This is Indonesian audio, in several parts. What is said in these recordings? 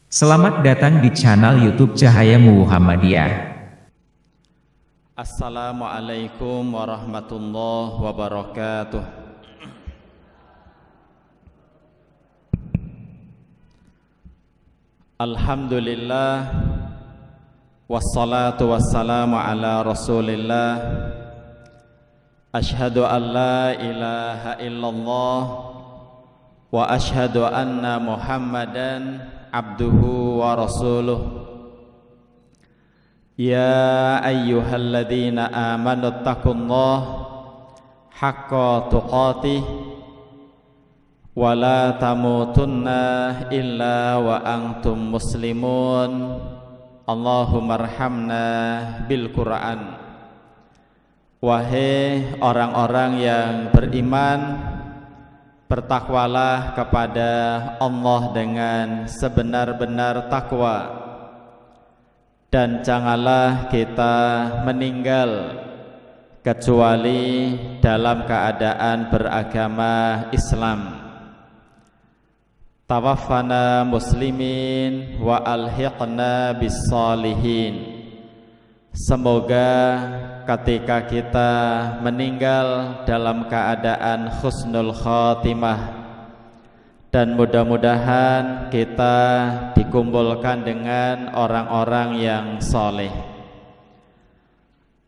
Selamat datang di channel YouTube Cahaya Muhammadiyah. Assalamualaikum warahmatullahi wabarakatuh. Alhamdulillah, wassalatu wassalamu ala Rasulillah. Ashhadu an la ilaha illallah wa ashhadu anna Muhammadan abduhu wa rasuluh. Ya ayyuhalladzina amanu taqullaha haqqa tuqatih wa la tamutunna illa wa antum muslimun. Allahumma arhamna bil Qur'an. Wahai orang-orang yang beriman, bertakwalah kepada Allah dengan sebenar-benar takwa, dan janganlah kita meninggal kecuali dalam keadaan beragama Islam. Tawaffana muslimin wa alhiqna bis salihin. Semoga ketika kita meninggal dalam keadaan husnul khatimah, dan mudah-mudahan kita dikumpulkan dengan orang-orang yang soleh.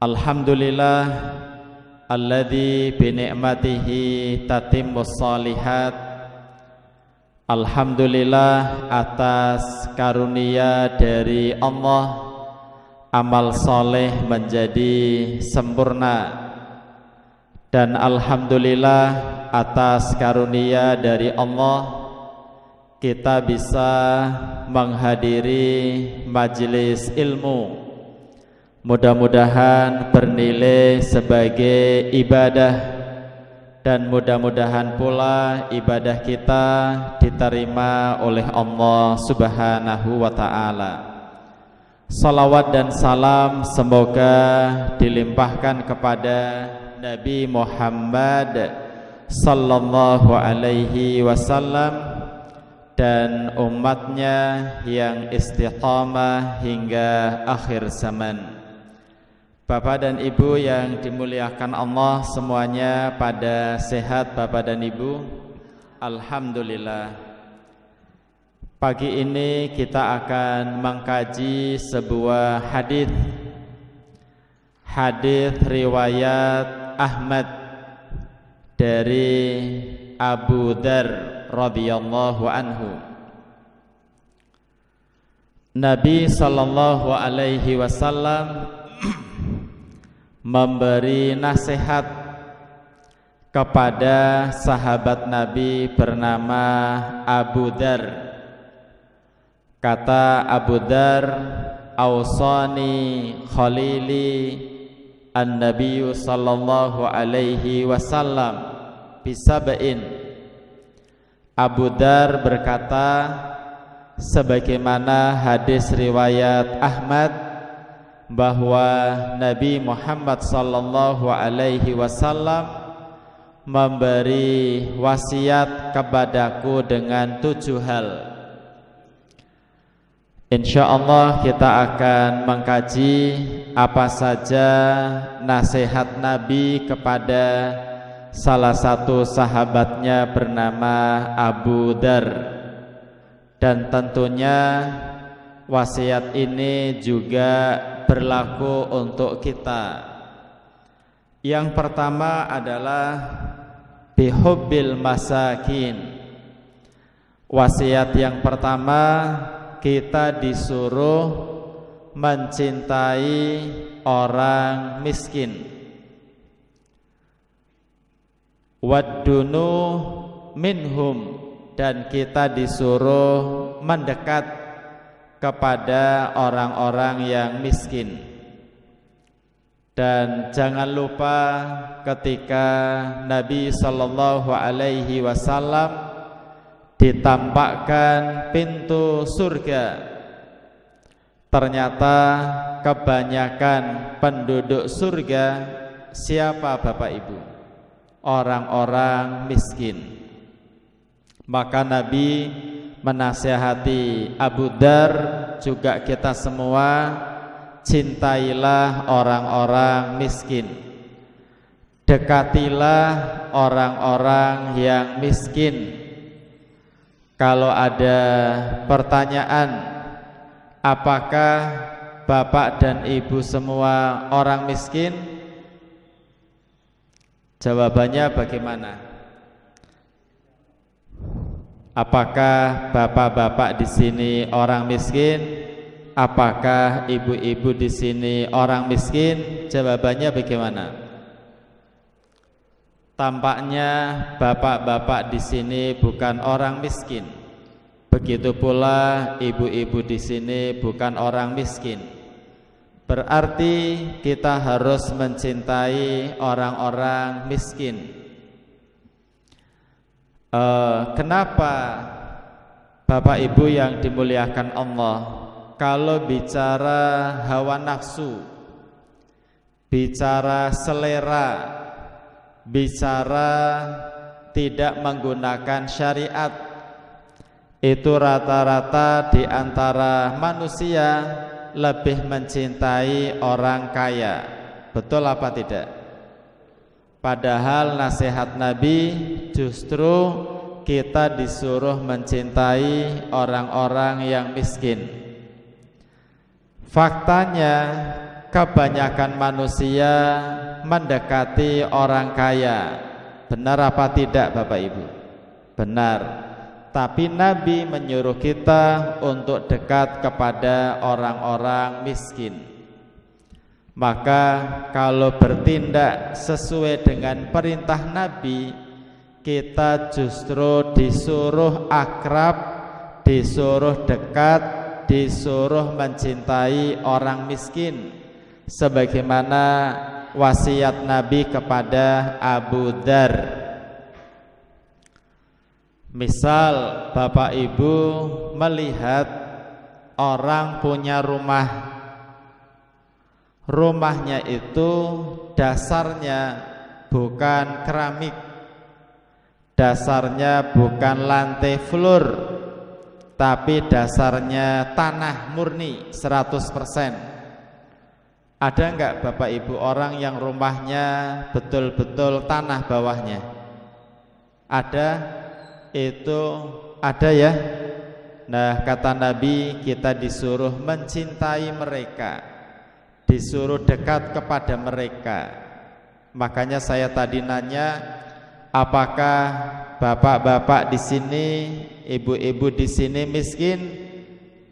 Alhamdulillah alladzi bi ni'matihi tatimmus shalihat. Alhamdulillah atas karunia dari Allah, amal soleh menjadi sempurna. Dan alhamdulillah atas karunia dari Allah, kita bisa menghadiri majelis ilmu. Mudah-mudahan bernilai sebagai ibadah, dan mudah-mudahan pula ibadah kita diterima oleh Allah Subhanahu wa ta'ala. Salawat dan salam semoga dilimpahkan kepada Nabi Muhammad sallallahu alaihi wasallam dan umatnya yang istiqamah hingga akhir zaman. Bapak dan Ibu yang dimuliakan Allah semuanya, pada sehat Bapak dan Ibu? Alhamdulillah. Pagi ini kita akan mengkaji sebuah hadis riwayat Ahmad dari Abu Dzar radhiyallahu anhu. Nabi sallallahu alaihi wasallam memberi nasihat kepada sahabat Nabi bernama Abu Dzar. Kata Abu Dzar, "Ausani khalili an-nabiyyu sallallahu alaihi wasallam bisab'in." Abu Dzar berkata, sebagaimana hadis riwayat Ahmad, bahwa Nabi Muhammad sallallahu alaihi wasallam memberi wasiat kepadaku dengan 7 hal. Insyaallah kita akan mengkaji apa saja nasihat Nabi kepada salah satu sahabatnya bernama Abu Dzar. Dan tentunya wasiat ini juga berlaku untuk kita. Yang pertama adalah bihubbil masakin. Wasiat yang pertama, kita disuruh mencintai orang miskin. Waddunu minhum, dan kita disuruh mendekat kepada orang-orang yang miskin. Dan jangan lupa ketika Nabi sallallahu alaihi wasallam ditampakkan pintu surga, ternyata kebanyakan penduduk surga siapa Bapak Ibu? Orang-orang miskin. Maka Nabi menasihati Abu Dzar, juga kita semua, cintailah orang-orang miskin, dekatilah orang-orang yang miskin. Kalau ada pertanyaan, apakah bapak dan ibu semua orang miskin? Jawabannya bagaimana? Apakah bapak-bapak di sini orang miskin? Apakah ibu-ibu di sini orang miskin? Jawabannya bagaimana? Tampaknya bapak-bapak di sini bukan orang miskin. Begitu pula ibu-ibu di sini bukan orang miskin. Berarti kita harus mencintai orang-orang miskin. Kenapa Bapak Ibu yang dimuliakan Allah, kalau bicara hawa nafsu, bicara selera, bicara tidak menggunakan syariat, itu rata-rata di antara manusia lebih mencintai orang kaya. Betul apa tidak? Padahal nasihat Nabi justru kita disuruh mencintai orang-orang yang miskin. Faktanya kebanyakan manusia mendekati orang kaya. Benar apa tidak Bapak Ibu? Benar. Tapi Nabi menyuruh kita untuk dekat kepada orang-orang miskin. Maka kalau bertindak sesuai dengan perintah Nabi, kita justru disuruh akrab, disuruh dekat, disuruh mencintai orang miskin, sebagaimana wasiat Nabi kepada Abu Dzar. Misal Bapak Ibu melihat orang punya rumah, rumahnya itu dasarnya bukan keramik, dasarnya bukan lantai floor, tapi dasarnya tanah murni 100%. Ada enggak Bapak Ibu orang yang rumahnya betul-betul tanah bawahnya? Ada? Itu ada ya. Nah, kata Nabi, kita disuruh mencintai mereka, disuruh dekat kepada mereka. Makanya saya tadi nanya, apakah bapak-bapak di sini, ibu-ibu di sini miskin?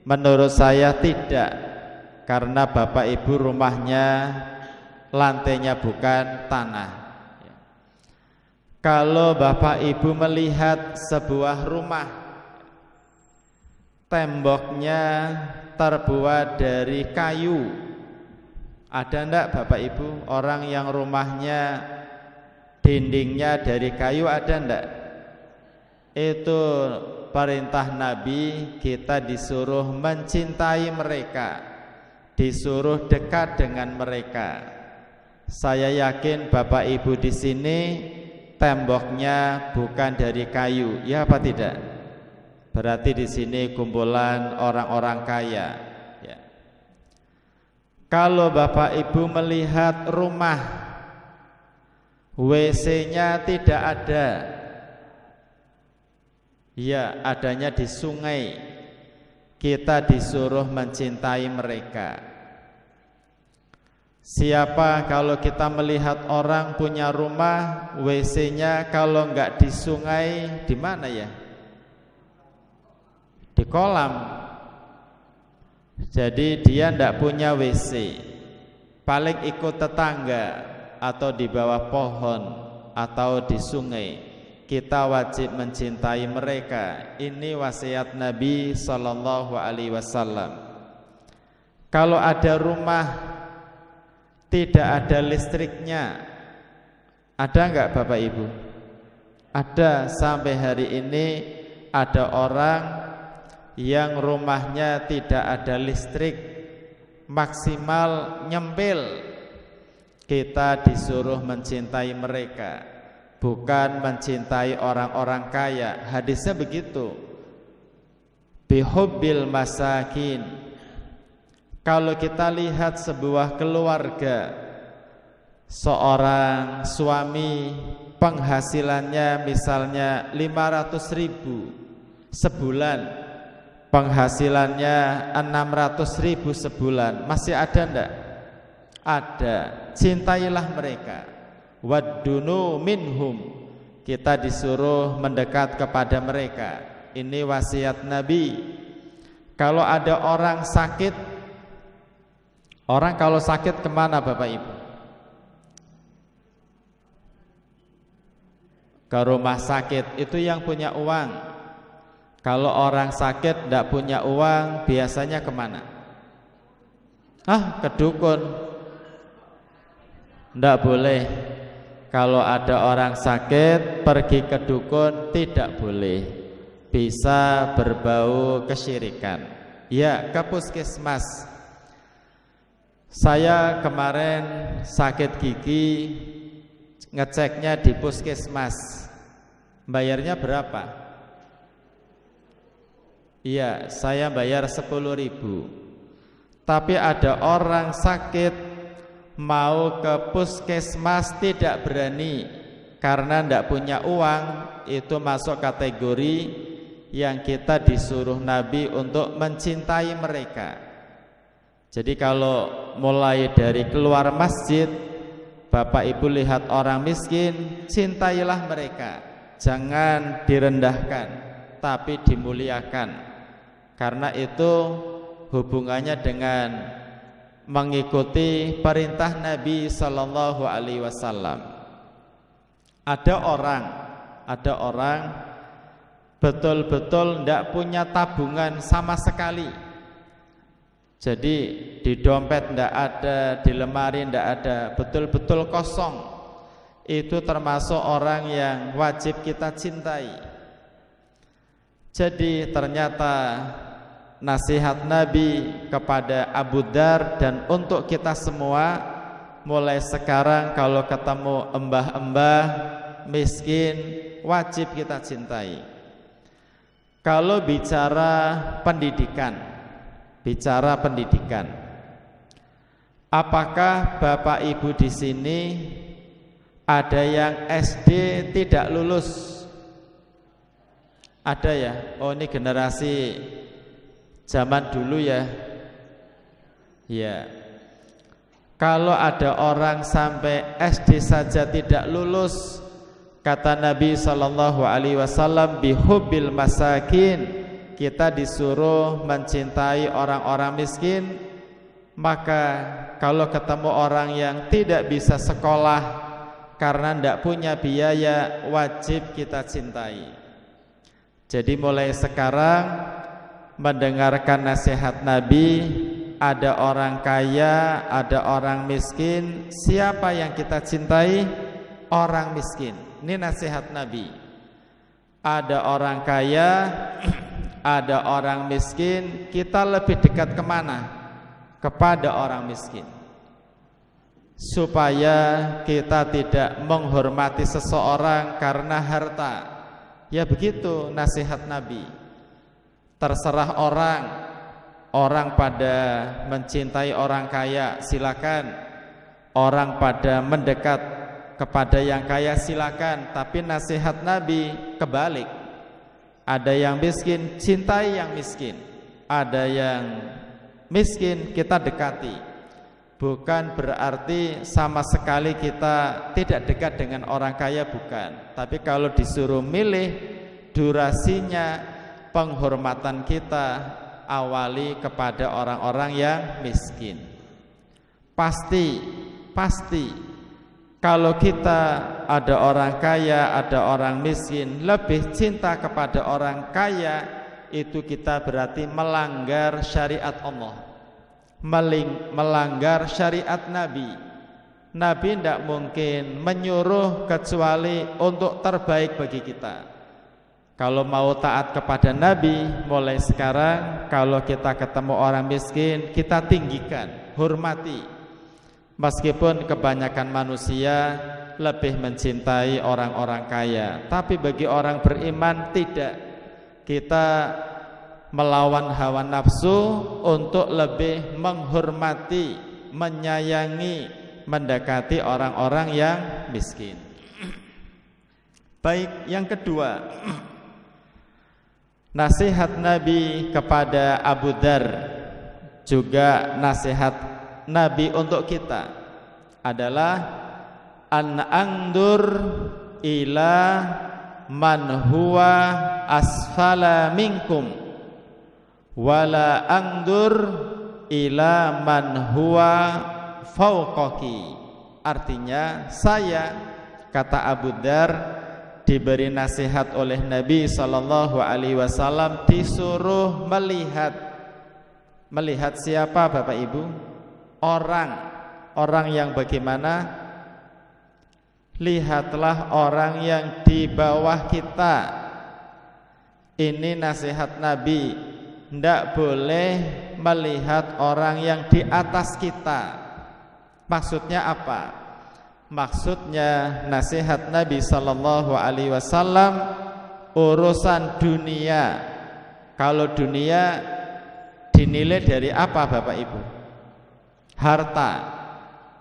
Menurut saya tidak, karena bapak ibu rumahnya lantainya bukan tanah. Kalau bapak ibu melihat sebuah rumah, temboknya terbuat dari kayu, ada enggak Bapak Ibu orang yang rumahnya dindingnya dari kayu, ada enggak? Itu perintah Nabi, kita disuruh mencintai mereka, disuruh dekat dengan mereka. Saya yakin Bapak Ibu di sini temboknya bukan dari kayu, ya apa tidak? Berarti di sini kumpulan orang-orang kaya. Ya. Kalau Bapak Ibu melihat rumah WC-nya tidak ada, ya adanya di sungai, kita disuruh mencintai mereka. Siapa kalau kita melihat orang punya rumah WC-nya kalau enggak di sungai, di mana ya? Di kolam. Jadi dia enggak punya WC, paling ikut tetangga atau di bawah pohon atau di sungai. Kita wajib mencintai mereka. Ini wasiat Nabi Sallallahu Alaihi Wasallam. Kalau ada rumah tidak ada listriknya, ada enggak Bapak Ibu? Ada. Sampai hari ini ada orang yang rumahnya tidak ada listrik, maksimal nyempil. Kita disuruh mencintai mereka, bukan mencintai orang-orang kaya. Hadisnya begitu. bihubbil masakin. Kalau kita lihat sebuah keluarga, seorang suami penghasilannya misalnya 500.000 sebulan, penghasilannya 600.000 sebulan, masih ada ndak? Ada. Cintailah mereka. Waddunu minhum. Kita disuruh mendekat kepada mereka. Ini wasiat Nabi. Kalau ada orang sakit, orang kalau sakit kemana Bapak Ibu? Ke rumah sakit. Itu yang punya uang. Kalau orang sakit tidak punya uang, biasanya kemana? Ke dukun. Tidak boleh. Kalau ada orang sakit pergi ke dukun, tidak boleh. Bisa berbau kesyirikan. Ya, ke puskesmas. Saya kemarin sakit gigi, ngeceknya di puskesmas. Bayarnya berapa? Iya, saya bayar 10.000. Tapi ada orang sakit mau ke puskesmas tidak berani karena tidak punya uang. Itu masuk kategori yang kita disuruh Nabi untuk mencintai mereka. Jadi kalau mulai dari keluar masjid, Bapak Ibu lihat orang miskin, cintailah mereka. Jangan direndahkan, tapi dimuliakan. Karena itu hubungannya dengan mengikuti perintah Nabi Sallallahu Alaihi Wasallam. Ada orang betul-betul tidak punya tabungan sama sekali. Jadi di dompet tidak ada, di lemari tidak ada, betul-betul kosong. Itu termasuk orang yang wajib kita cintai. Jadi ternyata nasihat Nabi kepada Abu Dar dan untuk kita semua, mulai sekarang kalau ketemu embah-embah miskin, wajib kita cintai. Kalau bicara pendidikan, apakah Bapak Ibu di sini ada yang SD tidak lulus? Ada ya? Oh, ini generasi zaman dulu ya. Ya. Kalau ada orang sampai SD saja tidak lulus, kata Nabi Sallallahu Alaihi Wasallam, bihubbil masakin, kita disuruh mencintai orang-orang miskin. Maka kalau ketemu orang yang tidak bisa sekolah karena tidak punya biaya, wajib kita cintai. Jadi mulai sekarang mendengarkan nasihat Nabi, ada orang kaya, ada orang miskin, siapa yang kita cintai? Orang miskin. Ini nasihat Nabi. Ada orang kaya, ada orang miskin, kita lebih dekat kemana? Kepada orang miskin, supaya kita tidak menghormati seseorang karena harta. Ya begitu nasihat Nabi. Terserah orang pada mencintai orang kaya, silakan. Orang pada mendekat kepada yang kaya, silakan. Tapi nasihat Nabi kebalik. Ada yang miskin, cintai yang miskin. Ada yang miskin, kita dekati. Bukan berarti sama sekali kita tidak dekat dengan orang kaya, bukan. Tapi kalau disuruh milih durasinya, penghormatan kita awali kepada orang-orang yang miskin. Pasti kalau kita ada orang kaya, ada orang miskin, lebih cinta kepada orang kaya, itu kita berarti melanggar syariat Allah, melanggar syariat Nabi. Nabi tidak mungkin menyuruh kecuali untuk terbaik bagi kita. Kalau mau taat kepada Nabi, mulai sekarang kalau kita ketemu orang miskin, kita tinggikan, hormati. Meskipun kebanyakan manusia lebih mencintai orang-orang kaya, tapi bagi orang beriman tidak. Kita melawan hawa nafsu untuk lebih menghormati, menyayangi, mendekati orang-orang yang miskin. Baik, yang kedua, nasihat Nabi kepada Abu Dzar, juga nasihat Nabi untuk kita adalah an angdur ila man huwa asfala minkum wala angdur ila man huwa fauqaki. Artinya, saya, kata Abu Dzar, diberi nasihat oleh Nabi SAW, disuruh melihat siapa Bapak Ibu? Orang yang bagaimana? Lihatlah orang yang di bawah kita. Ini nasihat Nabi. Tidak boleh melihat orang yang di atas kita. Maksudnya apa? Maksudnya nasihat Nabi SAW urusan dunia. Kalau dunia dinilai dari apa Bapak Ibu?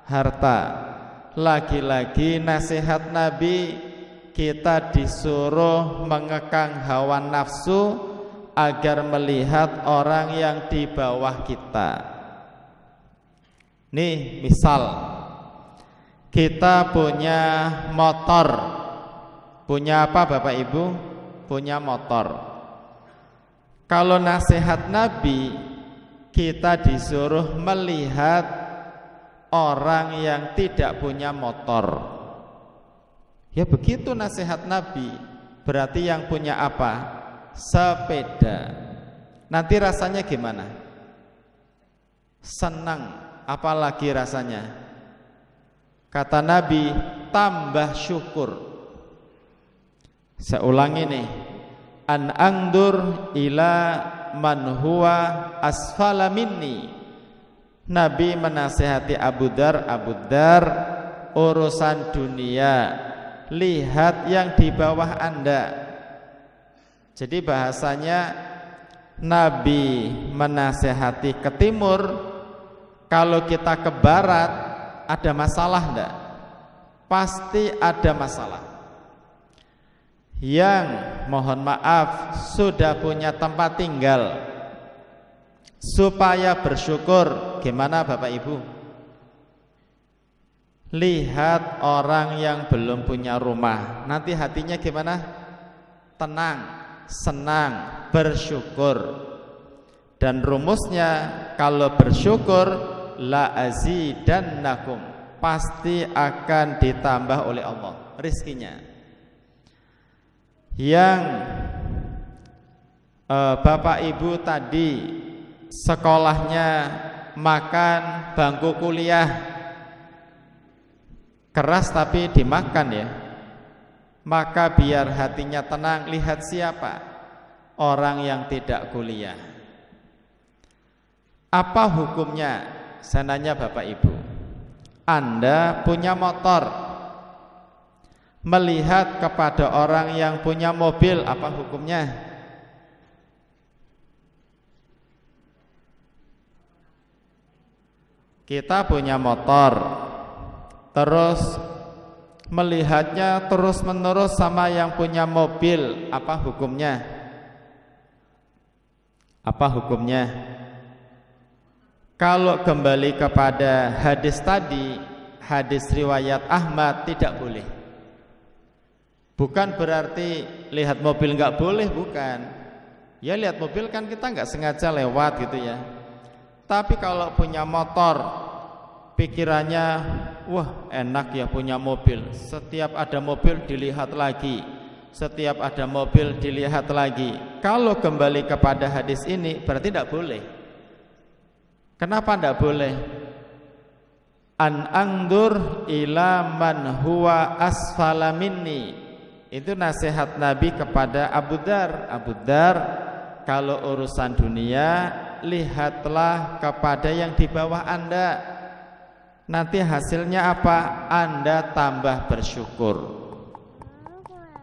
Harta. Lagi-lagi nasihat Nabi, kita disuruh mengekang hawa nafsu agar melihat orang yang di bawah kita. Nih misal, kita punya motor. Punya apa Bapak Ibu? Punya motor. Kalau nasihat Nabi, kita disuruh melihat orang yang tidak punya motor. Ya begitu nasihat Nabi. Berarti yang punya apa? Sepeda. Nanti rasanya gimana? Senang. Apalagi rasanya? Kata Nabi, tambah syukur. Saya ulangi nih. An angdur ila man huwa asfala minni. Nabi menasihati Abu Dzar, urusan dunia, lihat yang di bawah Anda. Jadi bahasanya Nabi menasihati ke timur, kalau kita ke barat ada masalah enggak? Pasti ada masalah. Yang mohon maaf sudah punya tempat tinggal, supaya bersyukur, gimana Bapak Ibu? Lihat orang yang belum punya rumah, nanti hatinya gimana? Tenang, senang, bersyukur. Dan rumusnya, kalau bersyukur, la azidannakum, pasti akan ditambah oleh Allah rizkinya. Yang Bapak Ibu tadi sekolahnya makan bangku kuliah keras tapi dimakan ya, maka biar hatinya tenang, lihat siapa? Orang yang tidak kuliah. Apa hukumnya? Saya nanya Bapak Ibu, Anda punya motor, melihat kepada orang yang punya mobil, apa hukumnya? Kita punya motor, terus melihatnya terus-menerus sama yang punya mobil, apa hukumnya? Apa hukumnya? Kalau kembali kepada hadis tadi, hadis riwayat Ahmad, tidak boleh. Bukan berarti lihat mobil nggak boleh, bukan. Ya lihat mobil kan kita nggak sengaja lewat gitu ya. Tapi kalau punya motor, pikirannya, wah enak ya punya mobil. Setiap ada mobil dilihat lagi, setiap ada mobil dilihat lagi. Kalau kembali kepada hadis ini, berarti tidak boleh. Kenapa tidak boleh? An angdur ila man huwa asfala minni. Itu nasihat Nabi kepada Abu Dzar. Abu Dzar, kalau urusan dunia, lihatlah kepada yang di bawah Anda. Nanti hasilnya apa? Anda tambah bersyukur.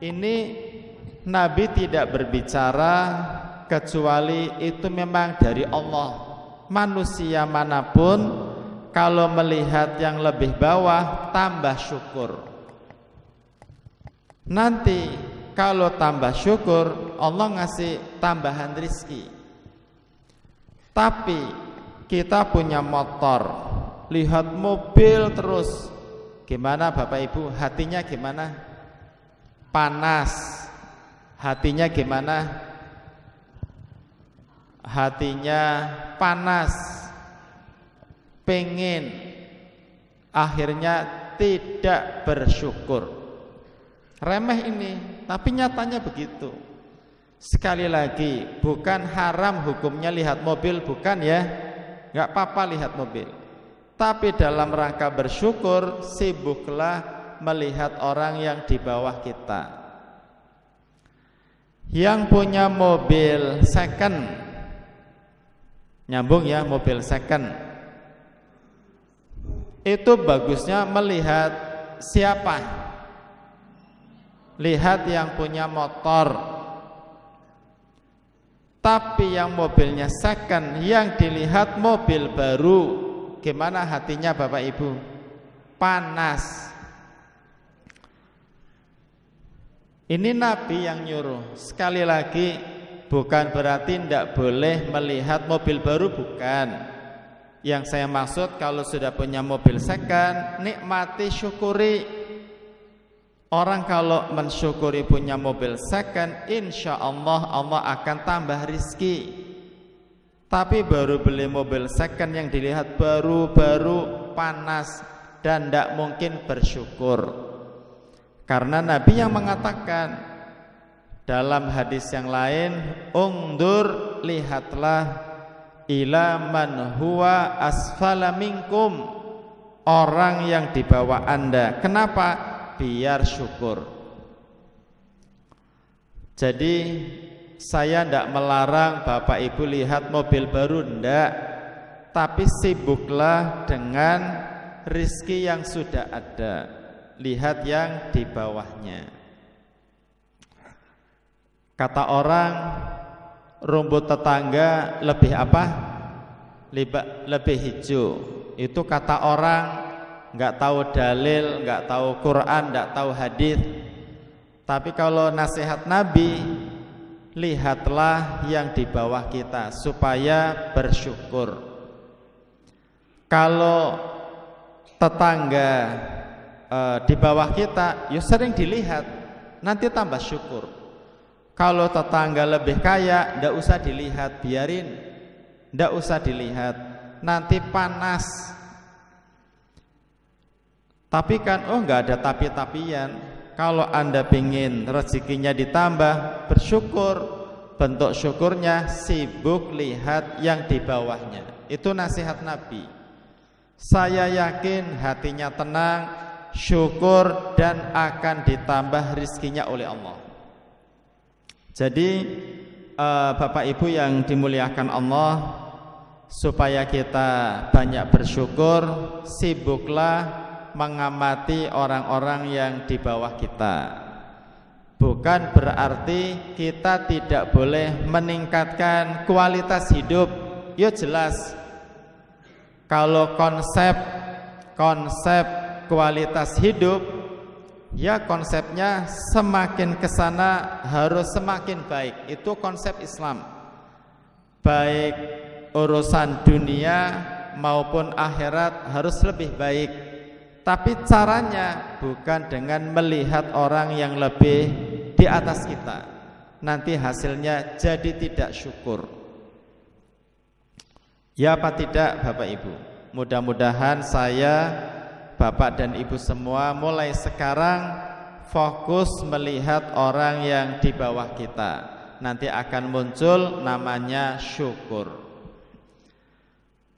Ini Nabi tidak berbicara kecuali itu memang dari Allah. Manusia manapun kalau melihat yang lebih bawah tambah syukur. Nanti kalau tambah syukur Allah ngasih tambahan rizki. Tapi kita punya motor, lihat mobil terus, gimana Bapak Ibu? Hatinya gimana? Panas. Hatinya gimana? Hatinya panas, pengen, akhirnya tidak bersyukur. Remeh ini, tapi nyatanya begitu. Sekali lagi, bukan haram hukumnya lihat mobil, bukan ya, nggak apa-apa lihat mobil. Tapi dalam rangka bersyukur, sibuklah melihat orang yang di bawah kita. Yang punya mobil second, nyambung ya, mobil second, itu bagusnya melihat siapa? Lihat yang punya motor. Tapi yang mobilnya second, yang dilihat mobil baru, gimana hatinya Bapak Ibu? Panas. Ini Nabi yang nyuruh. Sekali lagi, bukan berarti tidak boleh melihat mobil baru, bukan. Yang saya maksud, kalau sudah punya mobil second, nikmati, syukuri. Orang kalau mensyukuri punya mobil second, insya Allah Allah akan tambah rizki. Tapi baru beli mobil second yang dilihat baru-baru, panas, dan tidak mungkin bersyukur. Karena Nabi yang mengatakan dalam hadis yang lain, ungdur, lihatlah, ila man huwa asfala minkum, orang yang di bawah Anda. Kenapa? Biar syukur. Jadi saya tidak melarang Bapak Ibu lihat mobil baru, tidak. Tapi sibuklah dengan rizki yang sudah ada. Lihat yang di bawahnya. Kata orang, rumput tetangga lebih apa? Lebih hijau. Itu kata orang, nggak tahu dalil, nggak tahu Quran, nggak tahu hadis. Tapi kalau nasihat Nabi, lihatlah yang di bawah kita supaya bersyukur. Kalau tetangga di bawah kita, ya sering dilihat, nanti tambah syukur. Kalau tetangga lebih kaya, ndak usah dilihat, biarin, ndak usah dilihat, nanti panas. Tapi kan, oh nggak ada tapi-tapian. Kalau Anda pingin rezekinya ditambah, bersyukur. Bentuk syukurnya sibuk lihat yang di bawahnya. Itu nasihat Nabi. Saya yakin hatinya tenang, syukur, dan akan ditambah rizkinya oleh Allah. Jadi Bapak Ibu yang dimuliakan Allah, supaya kita banyak bersyukur, sibuklah mengamati orang-orang yang di bawah kita. Bukan berarti kita tidak boleh meningkatkan kualitas hidup. Ya jelas, kalau konsep kualitas hidup, ya konsepnya semakin kesana harus semakin baik. Itu konsep Islam. Baik urusan dunia maupun akhirat harus lebih baik. Tapi caranya bukan dengan melihat orang yang lebih di atas kita. Nanti hasilnya jadi tidak syukur. Ya apa tidak Bapak Ibu? Mudah-mudahan saya, Bapak dan Ibu semua mulai sekarang fokus melihat orang yang di bawah kita. Nanti akan muncul namanya syukur.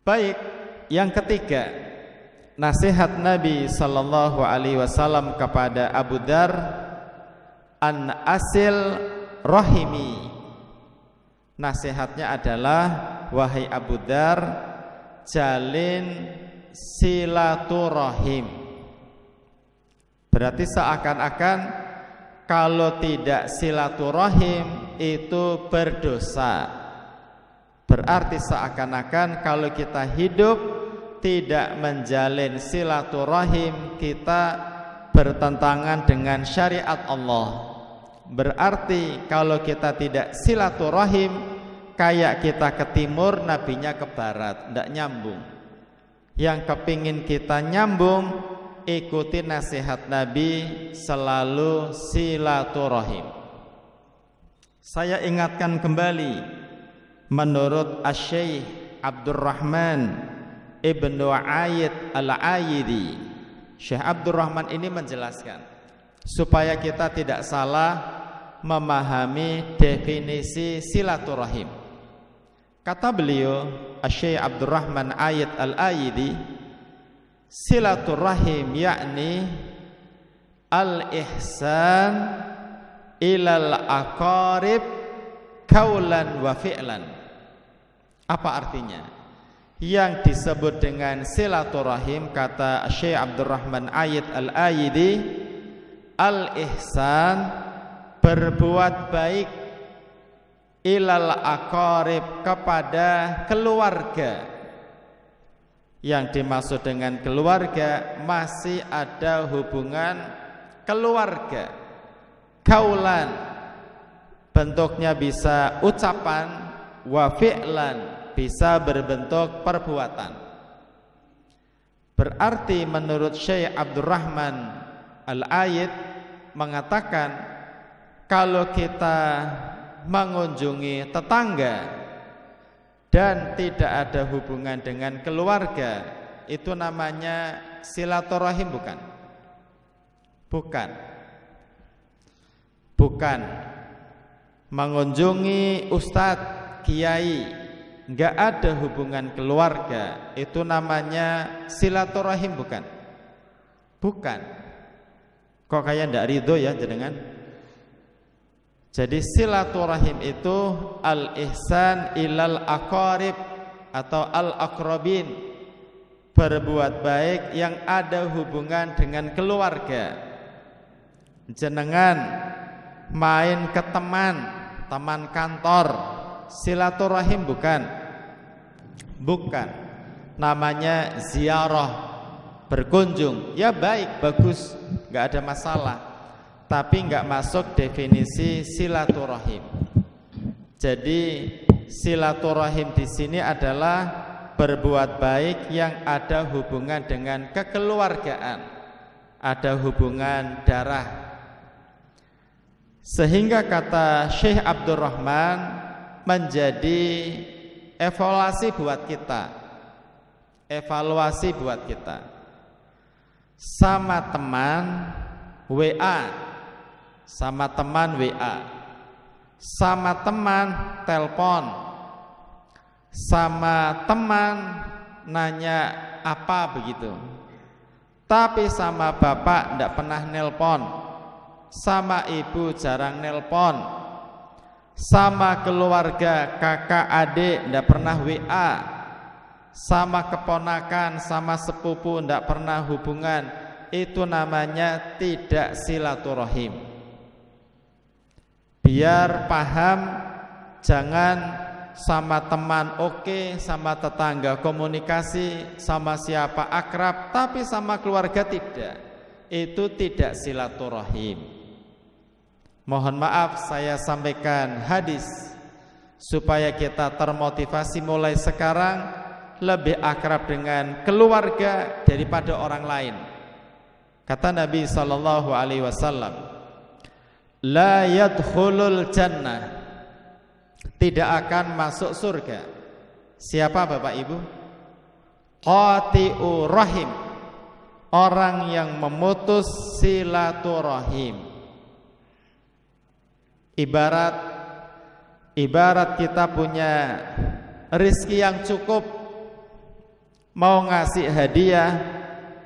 Baik, yang ketiga, nasihat Nabi sallallahu alaihi wasallam kepada Abu Dzar, an asil rahimi. Nasihatnya adalah, wahai Abu Dzar, jalin silaturahim. Berarti seakan-akan kalau tidak silaturahim, itu berdosa. Berarti seakan-akan kalau kita hidup tidak menjalin silaturahim, kita bertentangan dengan syariat Allah. Berarti kalau kita tidak silaturahim, kayak kita ke timur, nabinya ke barat, tidak nyambung. Yang kepingin kita nyambung, ikuti nasihat Nabi, selalu silaturahim. Saya ingatkan kembali, menurut Asy-Syaikh Abdurrahman Ibnu Ayyid Al-Ayyidi, Syekh Abdurrahman ini menjelaskan supaya kita tidak salah memahami definisi silaturahim. Kata beliau, Asy-Syaikh Abdurrahman Ayyid Al-Ayyidi, silaturahim yakni al-ihsan ilal aqarib kaulan wa fi'lan. Apa artinya? Yang disebut dengan silaturahim, kata Syekh Abdurrahman Ayyid Al-Ayyidi, al-ihsan, berbuat baik, ilal aqarib, kepada keluarga. Yang dimaksud dengan keluarga masih ada hubungan keluarga. Kaulan, bentuknya bisa ucapan, wa fi'lan, bisa berbentuk perbuatan. Berarti menurut Syekh Abdurrahman Al-Ayyid mengatakan, kalau kita mengunjungi tetangga dan tidak ada hubungan dengan keluarga, itu namanya silaturahim bukan? Bukan. Mengunjungi ustadz, kiai, nggak ada hubungan keluarga, itu namanya silaturahim bukan? Bukan. Kok kayak ndak ridho ya jenengan? Jadi silaturahim itu al-ihsan ilal aqarib atau al-aqrabin, berbuat baik yang ada hubungan dengan keluarga. Jenengan main ke teman kantor, silaturahim bukan? Bukan. Namanya ziarah, berkunjung. Ya baik, bagus, nggak ada masalah, tapi nggak masuk definisi silaturahim. Jadi silaturahim di sini adalah berbuat baik yang ada hubungan dengan kekeluargaan, ada hubungan darah. Sehingga kata Syekh Abdurrahman menjadi evaluasi buat kita. Sama teman WA, sama teman telepon, sama teman nanya apa begitu. Tapi sama bapak tidak pernah nelpon, sama ibu jarang nelpon, sama keluarga kakak adik tidak pernah WA, sama keponakan sama sepupu tidak pernah hubungan. Itu namanya tidak silaturahim. Biar paham, jangan sama teman oke, sama tetangga komunikasi, sama siapa akrab, tapi sama keluarga tidak. Itu tidak silaturahim. Mohon maaf saya sampaikan hadis supaya kita termotivasi mulai sekarang lebih akrab dengan keluarga daripada orang lain. Kata Nabi sallallahu alaihi wasallam, la yadkhulul jannah, tidak akan masuk surga. Siapa Bapak Ibu? Qati'ur rahim, orang yang memutus silaturahim. Ibarat kita punya rezeki yang cukup, mau ngasih hadiah,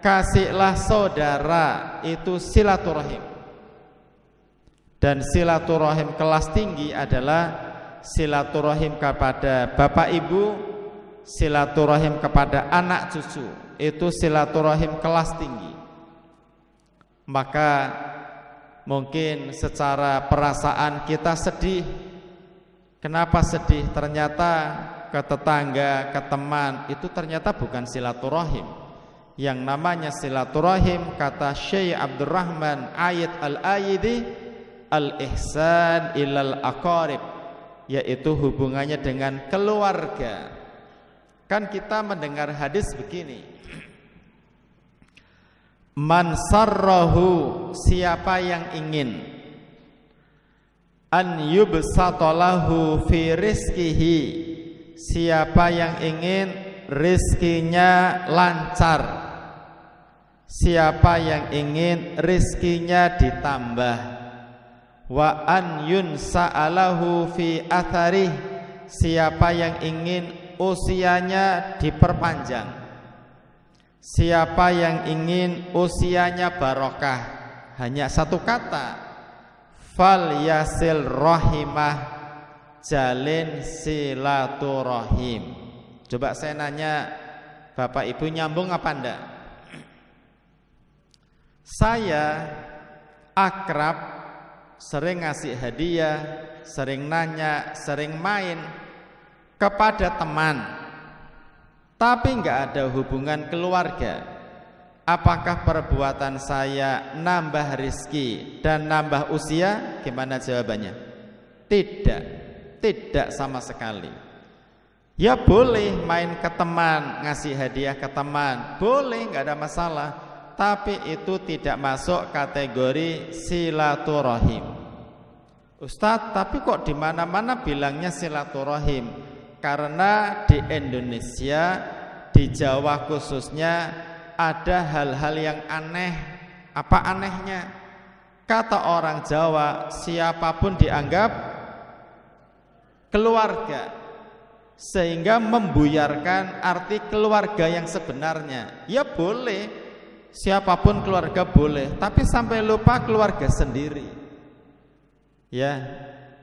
kasihlah saudara, itu silaturahim. Dan silaturahim kelas tinggi adalah silaturahim kepada bapak ibu, silaturahim kepada anak cucu, itu silaturahim kelas tinggi. Maka mungkin secara perasaan kita sedih Kenapa sedih? Ternyata ke tetangga, ke teman itu ternyata bukan silaturahim. Yang namanya silaturahim, kata Syekh Abdurrahman Ayid Al-Ayidi, al-ihsan ilal aqarib, yaitu hubungannya dengan keluarga. Kan kita mendengar hadis begini, man sarrahu, siapa yang ingin, an yubsatalahu fi rizkihi, siapa yang ingin rizkinya lancar, siapa yang ingin rizkinya ditambah, wa an yunsa'alahu fi atharih, siapa yang ingin usianya diperpanjang, siapa yang ingin usianya barokah, hanya satu kata, fal yasil rahimah, jalin silaturahim. Coba saya nanya, Bapak Ibu nyambung apa enggak? Saya akrab, sering ngasih hadiah, sering nanya, sering main kepada teman, tapi enggak ada hubungan keluarga. Apakah perbuatan saya nambah rizki dan nambah usia? Gimana jawabannya? Tidak, tidak sama sekali. Ya boleh main ke teman, ngasih hadiah ke teman, boleh, nggak ada masalah. Tapi itu tidak masuk kategori silaturahim. Ustadz, tapi kok di mana-mana bilangnya silaturahim? Karena di Indonesia, di Jawa khususnya, ada hal-hal yang aneh. Apa anehnya? Kata orang Jawa, siapapun dianggap keluarga, sehingga membuyarkan arti keluarga yang sebenarnya. Ya boleh, siapapun keluarga boleh, tapi sampai lupa keluarga sendiri. Ya,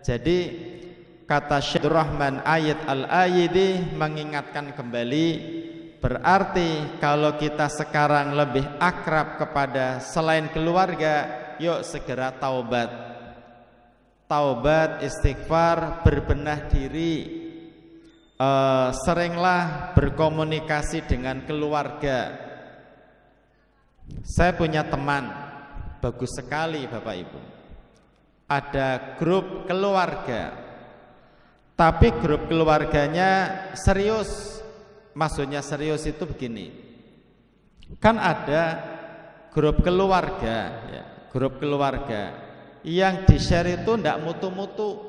jadi kata Syekh Abdurrahman Ayid Al-Ayidi mengingatkan kembali, berarti kalau kita sekarang lebih akrab kepada selain keluarga, yuk segera taubat. Taubat, istighfar, berbenah diri. Seringlah berkomunikasi dengan keluarga. Saya punya teman, bagus sekali Bapak Ibu, ada grup keluarga, tapi grup keluarganya serius. Maksudnya serius itu begini, kan ada grup keluarga ya, grup keluarga yang di-share itu ndak mutu-mutu,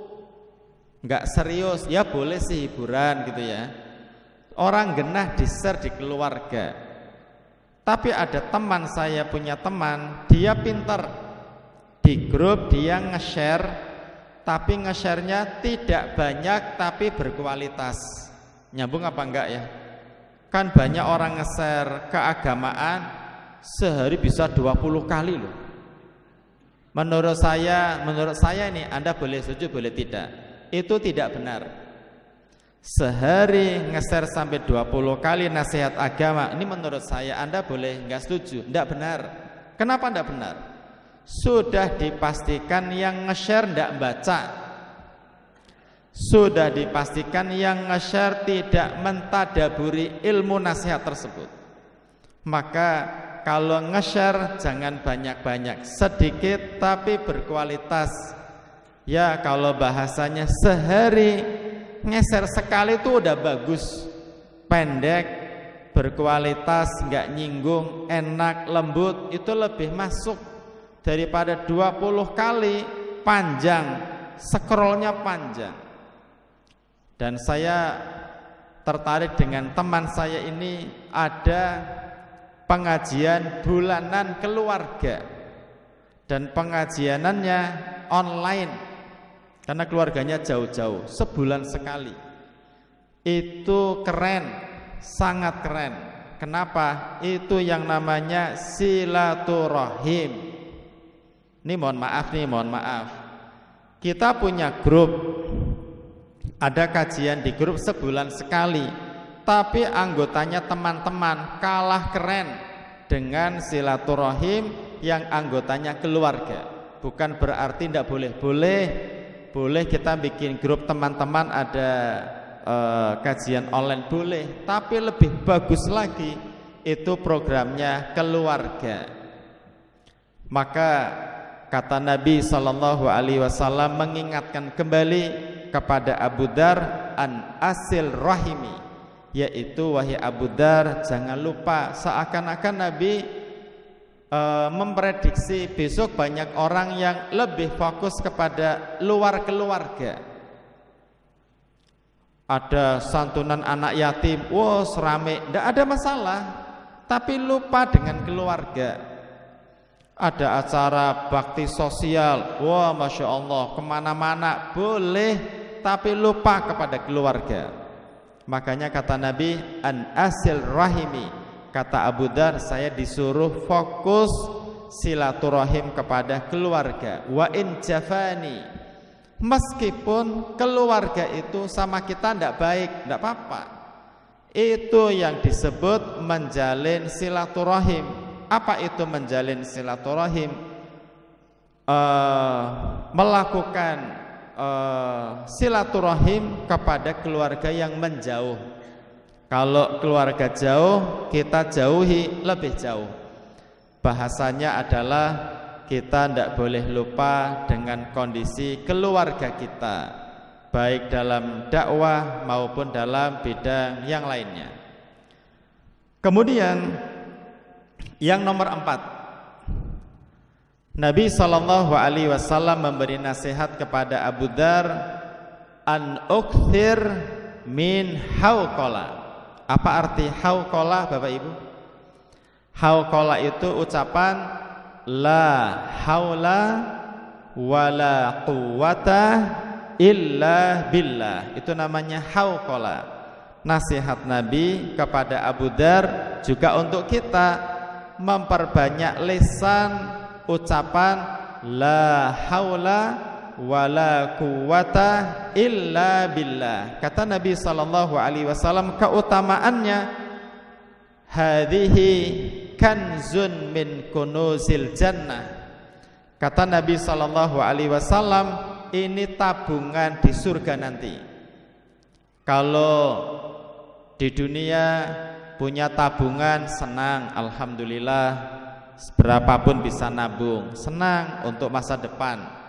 nggak serius. Ya boleh sih hiburan gitu ya, orang genah di-share di keluarga. Tapi ada teman, saya punya teman, dia pinter, di grup dia nge-share, tapi nge-share-nya tidak banyak tapi berkualitas. Nyambung apa enggak ya? Kan banyak orang nge-share keagamaan sehari bisa 20 kali loh. Menurut saya ini, Anda boleh setuju boleh tidak, itu tidak benar. Sehari nge-share sampai 20 kali nasihat agama, ini menurut saya, Anda boleh enggak setuju, enggak benar. Kenapa enggak benar? Sudah dipastikan yang nge-share enggak baca, sudah dipastikan yang nge-share tidak mentadaburi ilmu nasihat tersebut. Maka kalau nge-share jangan banyak-banyak, sedikit tapi berkualitas. Ya kalau bahasanya sehari nge-share sekali itu udah bagus, pendek, berkualitas, nggak nyinggung, enak, lembut, itu lebih masuk daripada 20 kali panjang, scrollnya panjang. Dan saya tertarik dengan teman saya ini, ada pengajian bulanan keluarga, dan pengajianannya online karena keluarganya jauh-jauh, sebulan sekali. Itu keren, sangat keren. Kenapa? Itu yang namanya silaturahim. Ini mohon maaf, kita punya grup, ada kajian di grup sebulan sekali, tapi anggotanya teman-teman, kalah keren dengan silaturahim yang anggotanya keluarga. Bukan berarti tidak boleh, boleh kita bikin grup teman-teman ada kajian online boleh, tapi lebih bagus lagi itu programnya keluarga. Maka kata Nabi SAW mengingatkan kembali kepada Abu Dar, an asil rahimi, yaitu wahai Abu Dar, jangan lupa. Seakan-akan Nabi memprediksi besok banyak orang yang lebih fokus kepada luar keluarga. Ada santunan anak yatim, wah serame, tidak ada masalah, tapi lupa dengan keluarga. Ada acara bakti sosial, wah Masya Allah, kemana-mana boleh, tapi lupa kepada keluarga. Makanya kata Nabi, an asil rahimi, kata Abu Dar, saya disuruh fokus silaturahim kepada keluarga. Wa in jafani, meskipun keluarga itu sama kita tidak baik, tidak apa-apa. Itu yang disebut menjalin silaturahim. Apa itu menjalin silaturahim? Melakukan silaturahim kepada keluarga yang menjauh. Kalau keluarga jauh, kita jauhi lebih jauh. Bahasanya adalah kita tidak boleh lupa dengan kondisi keluarga kita, baik dalam dakwah maupun dalam bidang yang lainnya. Kemudian yang nomor 4, Nabi SAW memberi nasihat kepada Abu Dar, an ukthir min hauqala. Apa arti hauqala Bapak Ibu? Hauqala itu ucapan la haula wala quwata illa billah. Itu namanya hauqala. Nasihat Nabi kepada Abu Dar juga untuk kita, memperbanyak lisan ucapan la haula wala quwata illa billah. Kata Nabi SAW, keutamaannya, hadhihi kanzun min kunuzil jannah. Kata Nabi SAW, ini tabungan di surga nanti. Kalau di dunia punya tabungan senang, alhamdulillah, berapapun bisa nabung, senang untuk masa depan.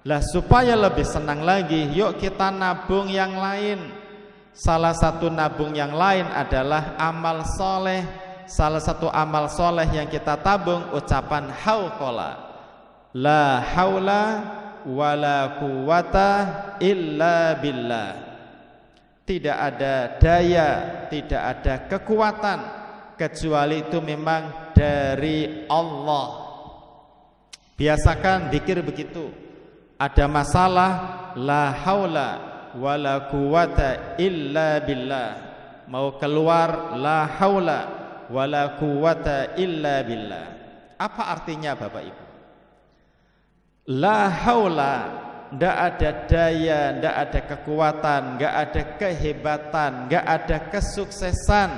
Lah supaya lebih senang lagi, yuk kita nabung yang lain. Salah satu nabung yang lain adalah amal soleh. Salah satu amal soleh yang kita tabung ucapan hauqala, la haula wala quwata illa billah. Tidak ada daya, tidak ada kekuatan kecuali itu memang dari Allah. Biasakan zikir begitu. Ada masalah, la haula wala quwata illa billah. Mau keluar, la haula wala quwata illa billah. Apa artinya Bapak Ibu? La haula, tidak ada daya, tidak ada kekuatan, tidak ada kehebatan, tidak ada kesuksesan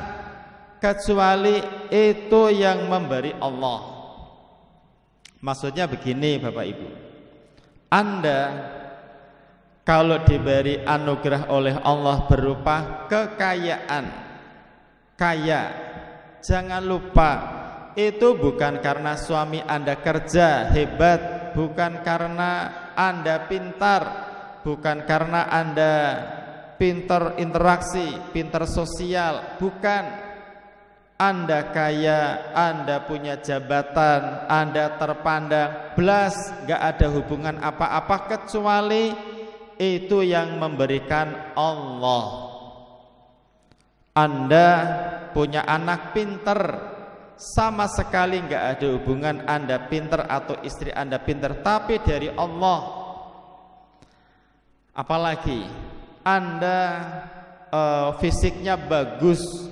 kecuali itu yang memberi Allah. Maksudnya begini Bapak Ibu, Anda kalau diberi anugerah oleh Allah berupa kekayaan, kaya, jangan lupa itu bukan karena suami Anda kerja hebat, bukan karena Anda pintar, bukan karena Anda pintar interaksi, pintar sosial, bukan. Anda kaya, Anda punya jabatan, Anda terpandang, belas gak ada hubungan apa-apa kecuali itu yang memberikan Allah. Anda punya anak pintar, sama sekali gak ada hubungan Anda pintar atau istri Anda pintar, tapi dari Allah. Apalagi Anda fisiknya bagus,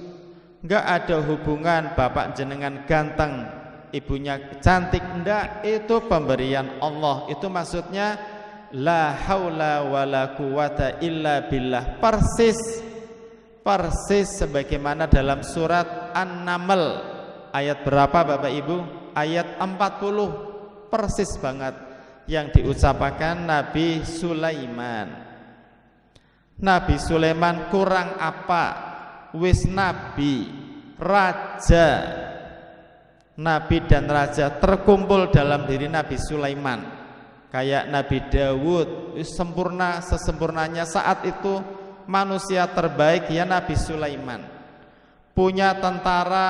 gak ada hubungan bapak jenengan ganteng, ibunya cantik, enggak, itu pemberian Allah. Itu maksudnya la haula wala quwata illa billah. Persis sebagaimana dalam surat An-Naml ayat berapa Bapak Ibu? Ayat 40. Persis banget. yang diucapkan Nabi Sulaiman. Nabi Sulaiman kurang apa? Wis nabi, raja. Nabi dan raja terkumpul dalam diri Nabi Sulaiman. Kayak Nabi Dawud, sempurna sesempurnanya saat itu manusia terbaik ya Nabi Sulaiman. Punya tentara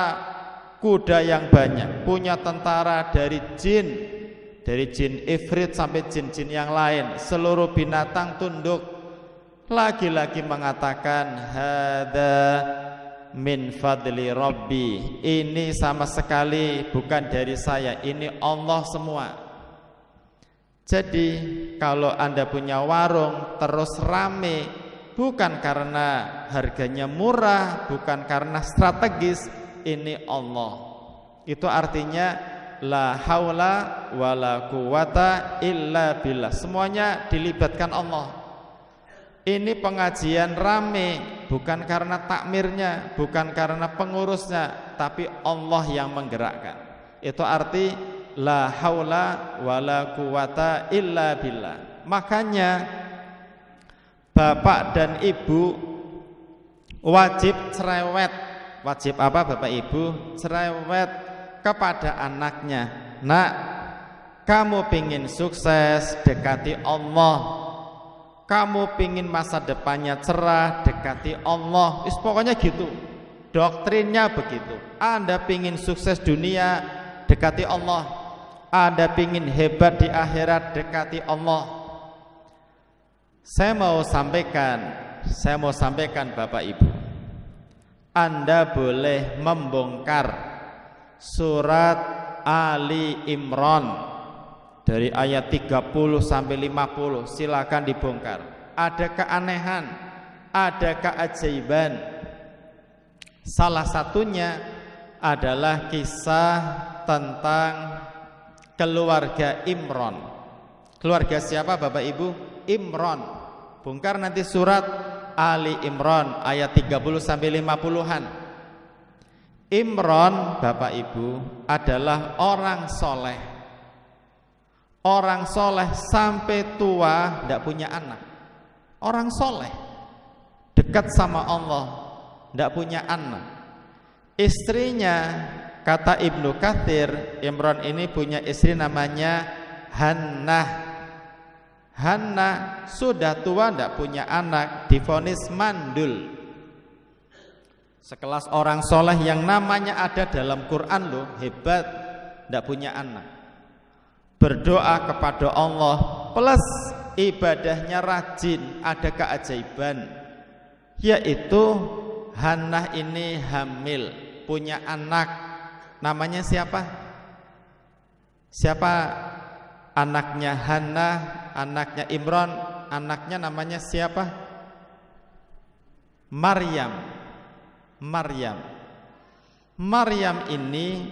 kuda yang banyak, punya tentara dari jin ifrit sampai jin-jin yang lain, seluruh binatang tunduk. Lagi-lagi mengatakan hada min fadli rabbi, ini sama sekali bukan dari saya, ini Allah semua. Jadi kalau Anda punya warung terus rame, bukan karena harganya murah, bukan karena strategis, ini Allah. Itu artinya la haula wala quwata illa billah, semuanya dilibatkan Allah. Ini pengajian rame bukan karena takmirnya, bukan karena pengurusnya, tapi Allah yang menggerakkan. Itu arti la haula wala quwata illa billah. Makanya bapak dan ibu wajib cerewet. Wajib apa bapak ibu? Cerewet kepada anaknya. Nak, kamu pingin sukses, dekati Allah. Kamu pingin masa depannya cerah, dekati Allah. Pokoknya gitu, doktrinnya begitu. Anda pingin sukses dunia, dekati Allah. Anda pingin hebat di akhirat, dekati Allah. Saya mau sampaikan Bapak Ibu, Anda boleh membongkar surat Ali Imran dari ayat 30 sampai 50, silakan dibongkar. Ada keanehan, ada keajaiban. Salah satunya adalah kisah tentang keluarga Imran. Keluarga siapa Bapak Ibu? Imran. Bongkar nanti surat Ali Imran ayat 30 sampai 50-an. Imran Bapak Ibu adalah orang soleh. Orang soleh sampai tua tidak punya anak. Orang soleh dekat sama Allah, tidak punya anak. Istrinya, kata Ibnu Katsir, Imran ini punya istri namanya Hannah. Hannah sudah tua, tidak punya anak, divonis mandul. Sekelas orang soleh yang namanya ada dalam Quran loh, hebat, tidak punya anak. Berdoa kepada Allah plus ibadahnya rajin, ada keajaiban, yaitu Hannah ini hamil, punya anak. Namanya siapa? Siapa anaknya Hannah, anaknya Imran? Anaknya namanya siapa? Maryam. Maryam ini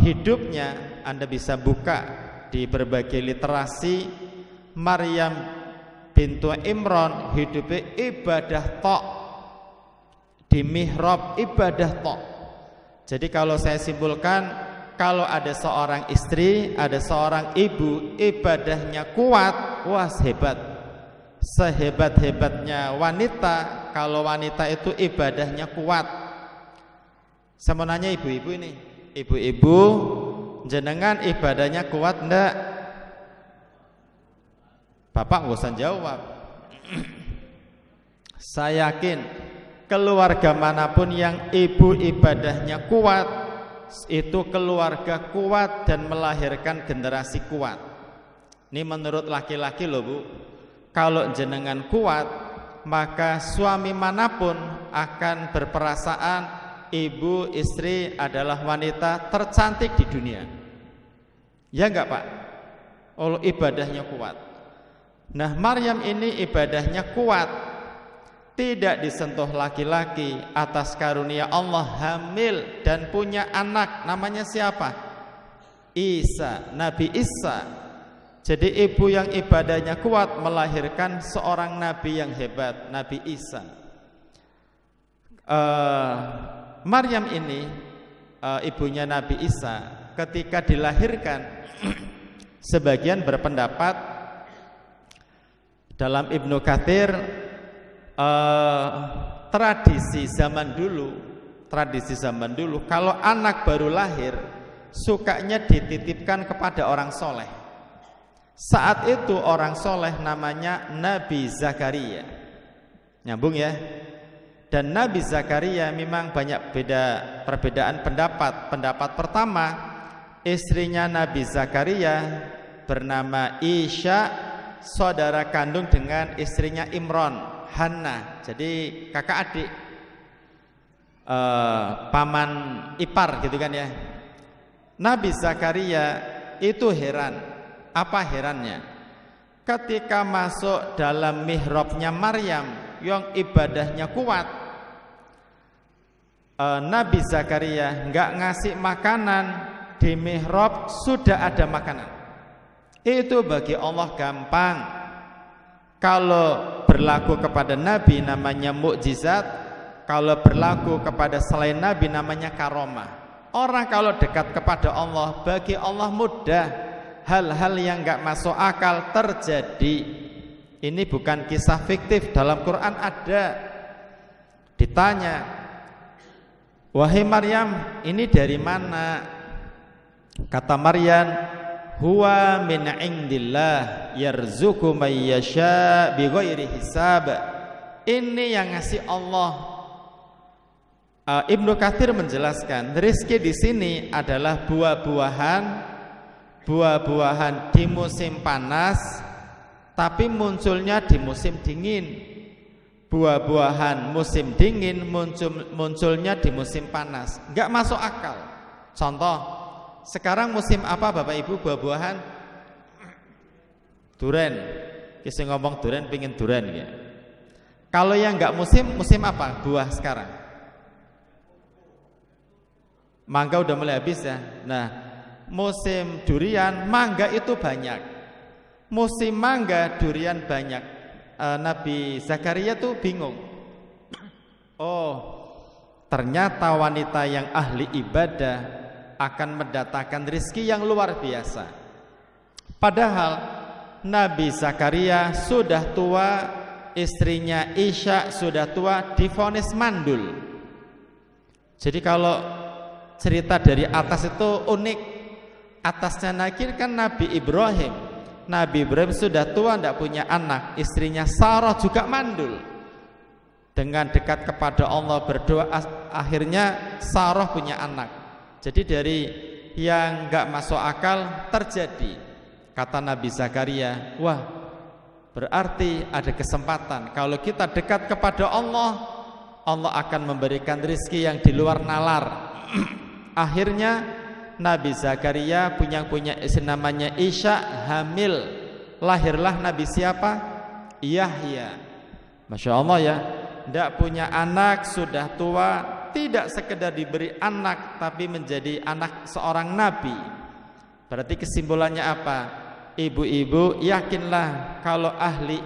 hidupnya Anda bisa buka di berbagai literasi. Maryam bintu Imran hidupnya ibadah tok, di mihrab ibadah tok. Jadi kalau saya simpulkan, kalau ada seorang istri, ada seorang ibu ibadahnya kuat, wah hebat. Sehebat-hebatnya wanita, kalau wanita itu ibadahnya kuat. Saya mau nanya ibu-ibu ini, ibu-ibu jenengan ibadahnya kuat enggak? Bapak nggak usah jawab. Saya yakin keluarga manapun yang ibu ibadahnya kuat, itu keluarga kuat dan melahirkan generasi kuat. Ini menurut laki-laki loh Bu. Kalau jenengan kuat, maka suami manapun akan berperasaan ibu istri adalah wanita tercantik di dunia. Ya enggak Pak? Oh, ibadahnya kuat. Nah, Maryam ini ibadahnya kuat, tidak disentuh laki-laki, atas karunia Allah hamil dan punya anak. Namanya siapa? Isa, Nabi Isa. Jadi ibu yang ibadahnya kuat melahirkan seorang nabi yang hebat, Nabi Isa. Maryam ini ibunya Nabi Isa, ketika dilahirkan Sebagian berpendapat dalam Ibnu Katsir, tradisi zaman dulu kalau anak baru lahir sukanya dititipkan kepada orang soleh. Saat itu orang soleh namanya Nabi Zakaria. Nyambung ya. Dan Nabi Zakaria memang banyak perbedaan pendapat. Pendapat pertama, istrinya Nabi Zakaria bernama Isya, saudara kandung dengan istrinya Imron, Hannah. Jadi kakak adik, paman ipar gitu kan ya. Nabi Zakaria itu heran. Apa herannya? Ketika masuk dalam mihrabnya Maryam yang ibadahnya kuat, Nabi Zakaria nggak ngasih makanan, di mihrab sudah ada makanan. Itu bagi Allah gampang. Kalau berlaku kepada Nabi namanya mukjizat, kalau berlaku kepada selain Nabi namanya karomah. Orang kalau dekat kepada Allah, bagi Allah mudah. Hal-hal yang gak masuk akal terjadi. Ini bukan kisah fiktif, dalam Quran ada. Ditanya, wahai Maryam, ini dari mana? Kata Maryam, huwa min indillah yarzuqu may yasha bighairi hisab. Ini yang ngasih Allah. Ibnu Katsir menjelaskan, rezeki di sini adalah buah-buahan di musim panas, tapi munculnya di musim dingin. Buah-buahan musim dingin munculnya di musim panas. Enggak masuk akal. Contoh, sekarang musim apa Bapak Ibu buah-buahan? Duren. Kita ngomong duren, pingin duren ya. Kalau yang enggak musim apa buah sekarang? Mangga udah mulai habis ya. Nah, musim durian, mangga itu banyak. Musim mangga, durian banyak. Nabi Zakaria tuh bingung. Oh, ternyata wanita yang ahli ibadah akan mendatangkan rezeki yang luar biasa. Padahal Nabi Zakaria sudah tua, istrinya Isya sudah tua, divonis mandul. Jadi kalau cerita dari atas itu unik. Atasnya lagi kan Nabi Ibrahim. Nabi Ibrahim sudah tua, tidak punya anak. Istrinya Sarah juga mandul. Dengan dekat kepada Allah berdoa, akhirnya Sarah punya anak. Jadi dari yang enggak masuk akal terjadi. Kata Nabi Zakaria, wah, berarti ada kesempatan. Kalau kita dekat kepada Allah, Allah akan memberikan rezeki yang di luar nalar. Akhirnya Nabi Zakaria punya istri namanya Isya, hamil. Lahirlah Nabi siapa? Yahya. Masya Allah ya. Tidak punya anak, sudah tua, tidak sekedar diberi anak, tapi menjadi anak seorang Nabi. Berarti kesimpulannya apa? Ibu-ibu, yakinlah kalau ahli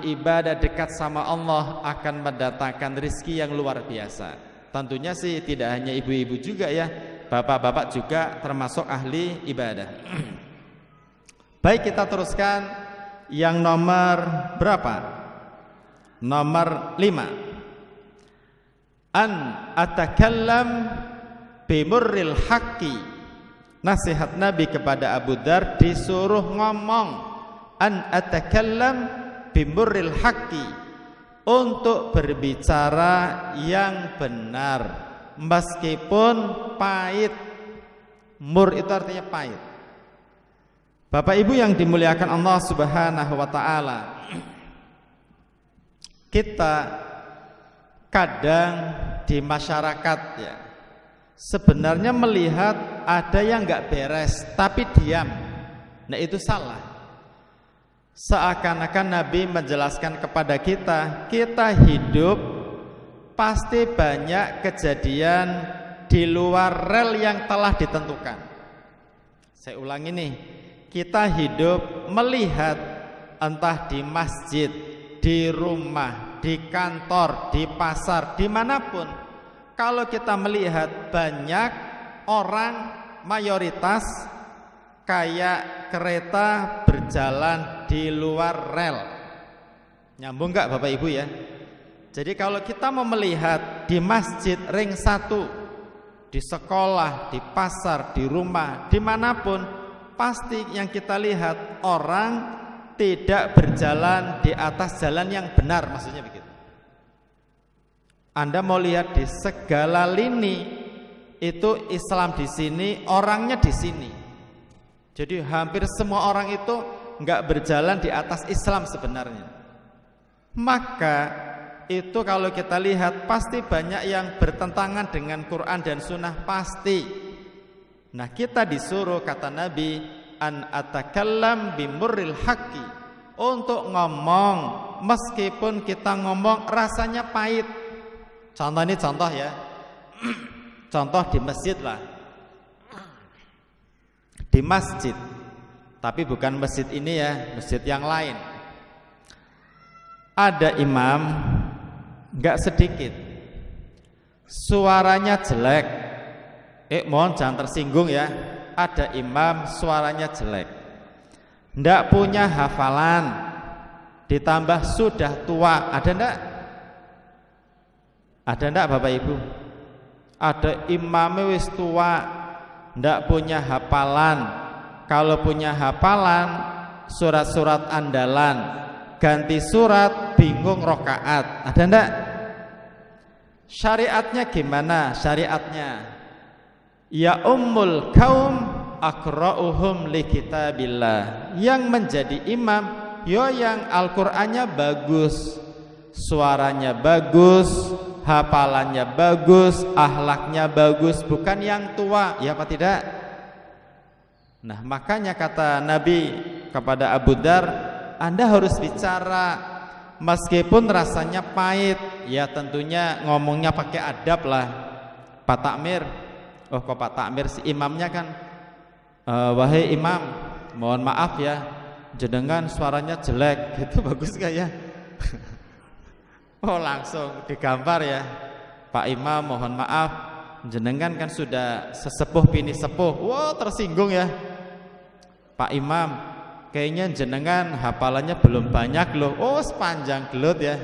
ibadah dekat sama Allah akan mendatangkan rezeki yang luar biasa. Tentunya sih tidak hanya ibu-ibu juga ya, bapak-bapak juga termasuk ahli ibadah. Baik, kita teruskan yang nomor berapa? Nomor 5. An atakallam bimurril haqqi. Nasihat Nabi kepada Abu Dzar, disuruh ngomong an atakallam bimurril haqqi, untuk berbicara yang benar meskipun pahit. Mur itu artinya pahit. Bapak Ibu yang dimuliakan Allah Subhanahu wa taala, kita kadang di masyarakat ya sebenarnya melihat ada yang enggak beres tapi diam. Nah, itu salah. Seakan-akan Nabi menjelaskan kepada kita, kita hidup pasti banyak kejadian di luar rel yang telah ditentukan. Saya ulangi nih, kita hidup melihat entah di masjid, di rumah, di kantor, di pasar, dimanapun. Kalau kita melihat banyak orang, mayoritas kayak kereta berjalan di luar rel. Nyambung nggak Bapak Ibu ya? Jadi kalau kita mau melihat di masjid ring 1, di sekolah, di pasar, di rumah, dimanapun, pasti yang kita lihat orang tidak berjalan di atas jalan yang benar, maksudnya begitu. Anda mau lihat di segala lini itu Islam di sini, orangnya di sini. Jadi hampir semua orang itu nggak berjalan di atas Islam sebenarnya. Maka itu kalau kita lihat pasti banyak yang bertentangan dengan Quran dan Sunnah, pasti. Nah, kita disuruh kata Nabi an atakallam bimurril haqqi, untuk ngomong meskipun kita ngomong rasanya pahit. Contoh ini contoh ya. Contoh di masjid lah. Di masjid. Tapi bukan masjid ini ya, masjid yang lain. Ada imam enggak sedikit suaranya jelek. Mohon jangan tersinggung ya. Ada imam suaranya jelek, ndak punya hafalan, ditambah sudah tua. Ada ndak? Ada ndak Bapak Ibu? Ada imam wis tua, ndak punya hafalan. Kalau punya hafalan, surat-surat andalan, ganti surat, bingung rokaat. Ada ndak? Syariatnya gimana? Syariatnya ya ummul kaum aqra'uhum li kitabillah. Yang menjadi imam yo yang Al-Qur'annya bagus, suaranya bagus, hafalannya bagus, akhlaknya bagus, bukan yang tua, ya apa tidak? Nah, makanya kata Nabi kepada Abu Dar, Anda harus bicara meskipun rasanya pahit, ya tentunya ngomongnya pakai adab lah. Pak Takmir, oh kok Pak Takmir si imamnya kan, wahai imam, mohon maaf ya, jenengan suaranya jelek, gitu bagus gak ya? Oh langsung digambar ya, Pak Imam mohon maaf, jenengan kan sudah sesepuh bini sepuh. Wow tersinggung ya, Pak Imam, kayaknya jenengan hafalannya belum banyak loh. Oh sepanjang gelut ya.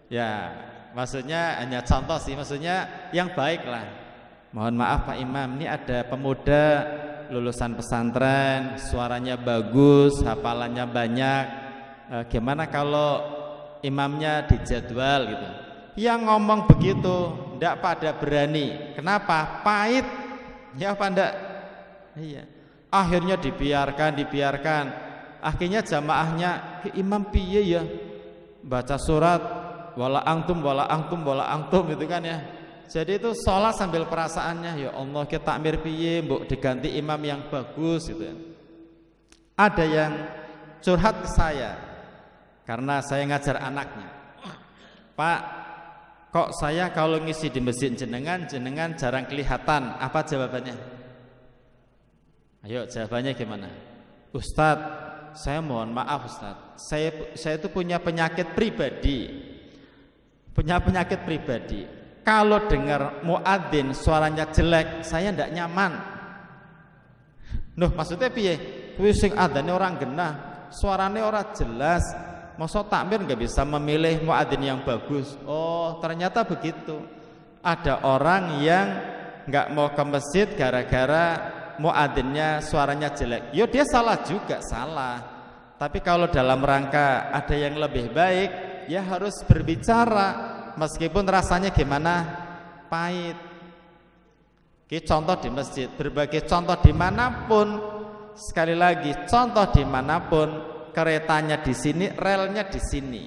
Ya maksudnya hanya contoh sih, maksudnya yang baik lah. Mohon maaf Pak Imam, ini ada pemuda lulusan pesantren, suaranya bagus, hafalannya banyak. Gimana kalau imamnya dijadwal gitu? Yang ngomong begitu ndak pada berani. Kenapa? Pahit. Ya apa ndak? Iya. Akhirnya dibiarkan. Akhirnya jamaahnya, ke imam piye ya? Baca surat wala angtum gitu kan ya. Jadi itu sholat sambil perasaannya, ya Allah kita takmir piye, mbok diganti imam yang bagus gitu ya. Ada yang curhat ke saya karena saya ngajar anaknya. Pak, kok saya kalau ngisi di masjid jenengan jarang kelihatan. Apa jawabannya? Ayo jawabannya gimana? Ustadz, saya mohon maaf Ustadz, saya itu punya penyakit pribadi. Kalau dengar muadzin suaranya jelek, saya ndak nyaman. Nuh maksudnya piye? Kuwi sing adzane orang genah, suarane ora jelas. Masa takmir nggak bisa memilih muadzin yang bagus? Oh ternyata begitu. Ada orang yang nggak mau ke masjid gara-gara muadzinnya suaranya jelek. Yo dia salah juga, salah. Tapi kalau dalam rangka ada yang lebih baik, ya harus berbicara meskipun rasanya gimana? Pahit. Ini contoh di masjid, berbagai contoh dimanapun. Sekali lagi, contoh dimanapun, keretanya di sini, relnya di sini.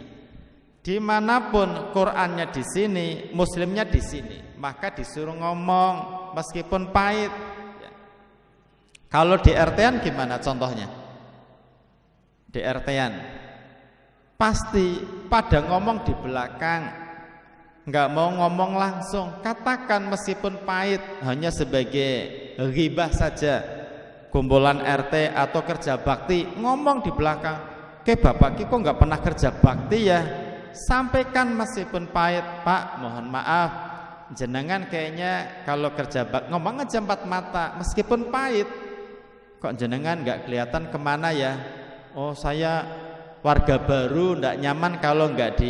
Dimanapun Qurannya di sini, Muslimnya di sini, maka disuruh ngomong meskipun pahit. Kalau di RT-an gimana contohnya? Di RT-an pasti pada ngomong di belakang, nggak mau ngomong langsung. Katakan meskipun pahit, hanya sebagai ghibah saja. Kumpulan RT atau kerja bakti ngomong di belakang, ke bapak kok nggak pernah kerja bakti ya? Sampaikan meskipun pahit, Pak mohon maaf, jenengan kayaknya kalau kerja bakti ngomong aja empat mata meskipun pahit. kok jenengan nggak kelihatan kemana ya? Oh saya warga baru, nggak nyaman kalau nggak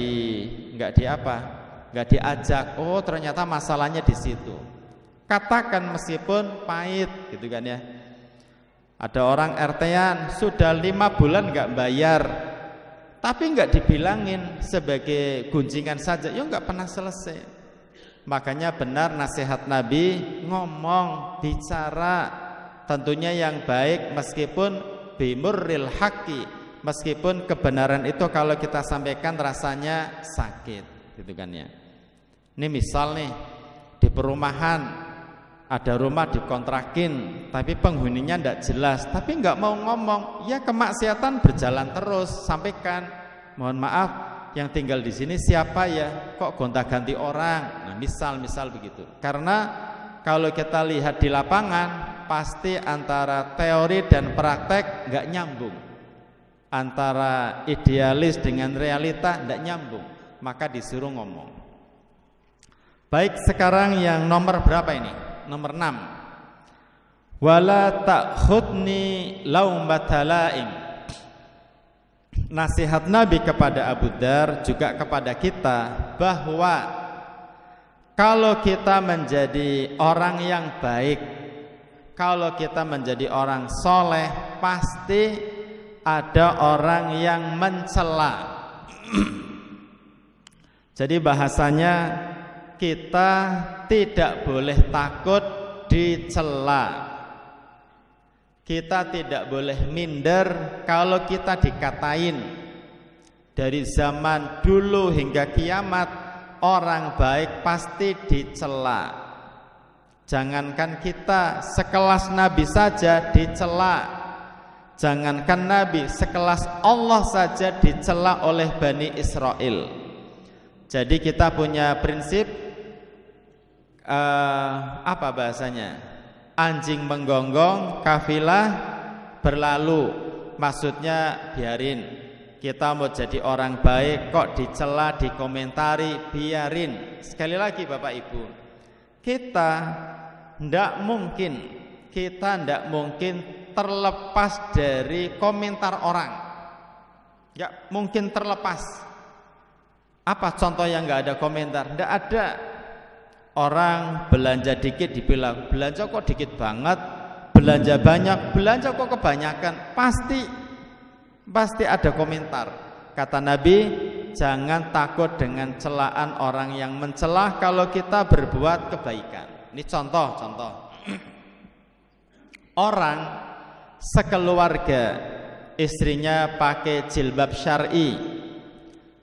diajak. Oh ternyata masalahnya di situ. Katakan meskipun pahit gitu kan ya. Ada orang RT-an sudah 5 bulan nggak bayar, tapi nggak dibilangin, sebagai gunjingan saja, ya nggak pernah selesai. Makanya benar nasihat Nabi, ngomong, bicara, tentunya yang baik meskipun bimurril haqqi, meskipun kebenaran itu kalau kita sampaikan rasanya sakit, gitu kan ya. Ini misal nih di perumahan, ada rumah dikontrakin, tapi penghuninya tidak jelas, tapi nggak mau ngomong, ya kemaksiatan berjalan terus. Sampaikan, mohon maaf, yang tinggal di sini siapa ya? Kok gonta-ganti orang? Nah, misal begitu. Karena kalau kita lihat di lapangan, pasti antara teori dan praktek nggak nyambung, antara idealis dengan realita nggak nyambung, maka disuruh ngomong. Baik, sekarang yang nomor berapa ini? Nomor 6. Wala ta'khudni laumata laim. Nasihat Nabi kepada Abu Dzar juga kepada kita, bahwa kalau kita menjadi orang yang baik, kalau kita menjadi orang soleh, pasti ada orang yang mencela. Jadi bahasanya, kita tidak boleh takut dicela. Kita tidak boleh minder kalau kita dikatain. Dari zaman dulu hingga kiamat, orang baik pasti dicela. Jangankan kita, sekelas Nabi saja dicela. Jangankan Nabi, sekelas Allah saja dicela oleh Bani Israel. Jadi kita punya prinsip, apa bahasanya, anjing menggonggong, kafilah berlalu. Maksudnya biarin, kita mau jadi orang baik kok dicela, dikomentari, biarin. Sekali lagi Bapak Ibu, kita ndak mungkin terlepas dari komentar orang. Nggak mungkin terlepas. Apa contoh yang nggak ada komentar? Ndak ada. Orang belanja dikit dibilang, belanja kok dikit banget, belanja banyak, belanja kok kebanyakan. Pasti ada komentar. Kata Nabi, jangan takut dengan celaan orang yang mencela kalau kita berbuat kebaikan. Ini contoh. Orang sekeluarga, istrinya pakai jilbab syar'i,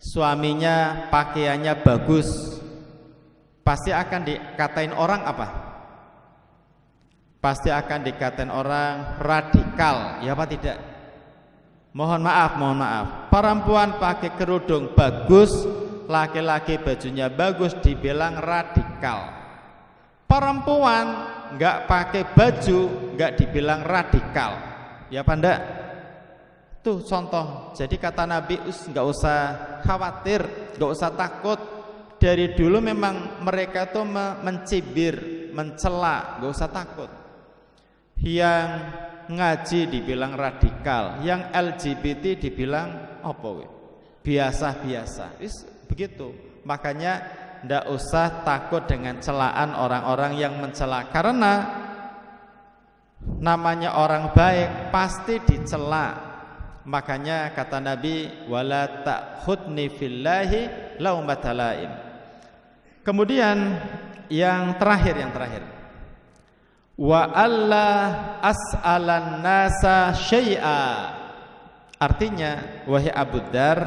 suaminya pakaiannya bagus, pasti akan dikatain orang apa? Pasti akan dikatain orang radikal, ya apa tidak? Mohon maaf. Perempuan pakai kerudung bagus, laki-laki bajunya bagus, dibilang radikal. Perempuan nggak pakai baju, nggak dibilang radikal, ya apa enggak? Tuh contoh. Jadi kata Nabi, nggak usah khawatir, nggak usah takut. Dari dulu memang mereka tuh mencibir, mencela, gak usah takut. Yang ngaji dibilang radikal, yang LGBT dibilang apa? Biasa-biasa. Begitu. Makanya ndak usah takut dengan celaan orang-orang yang mencela, karena namanya orang baik pasti dicela. Makanya kata Nabi, wala ta'khudni fillahi laumata laim. Kemudian yang terakhir, wa alla as'alan nasa syai'a. Artinya, wahai Abu Dzar,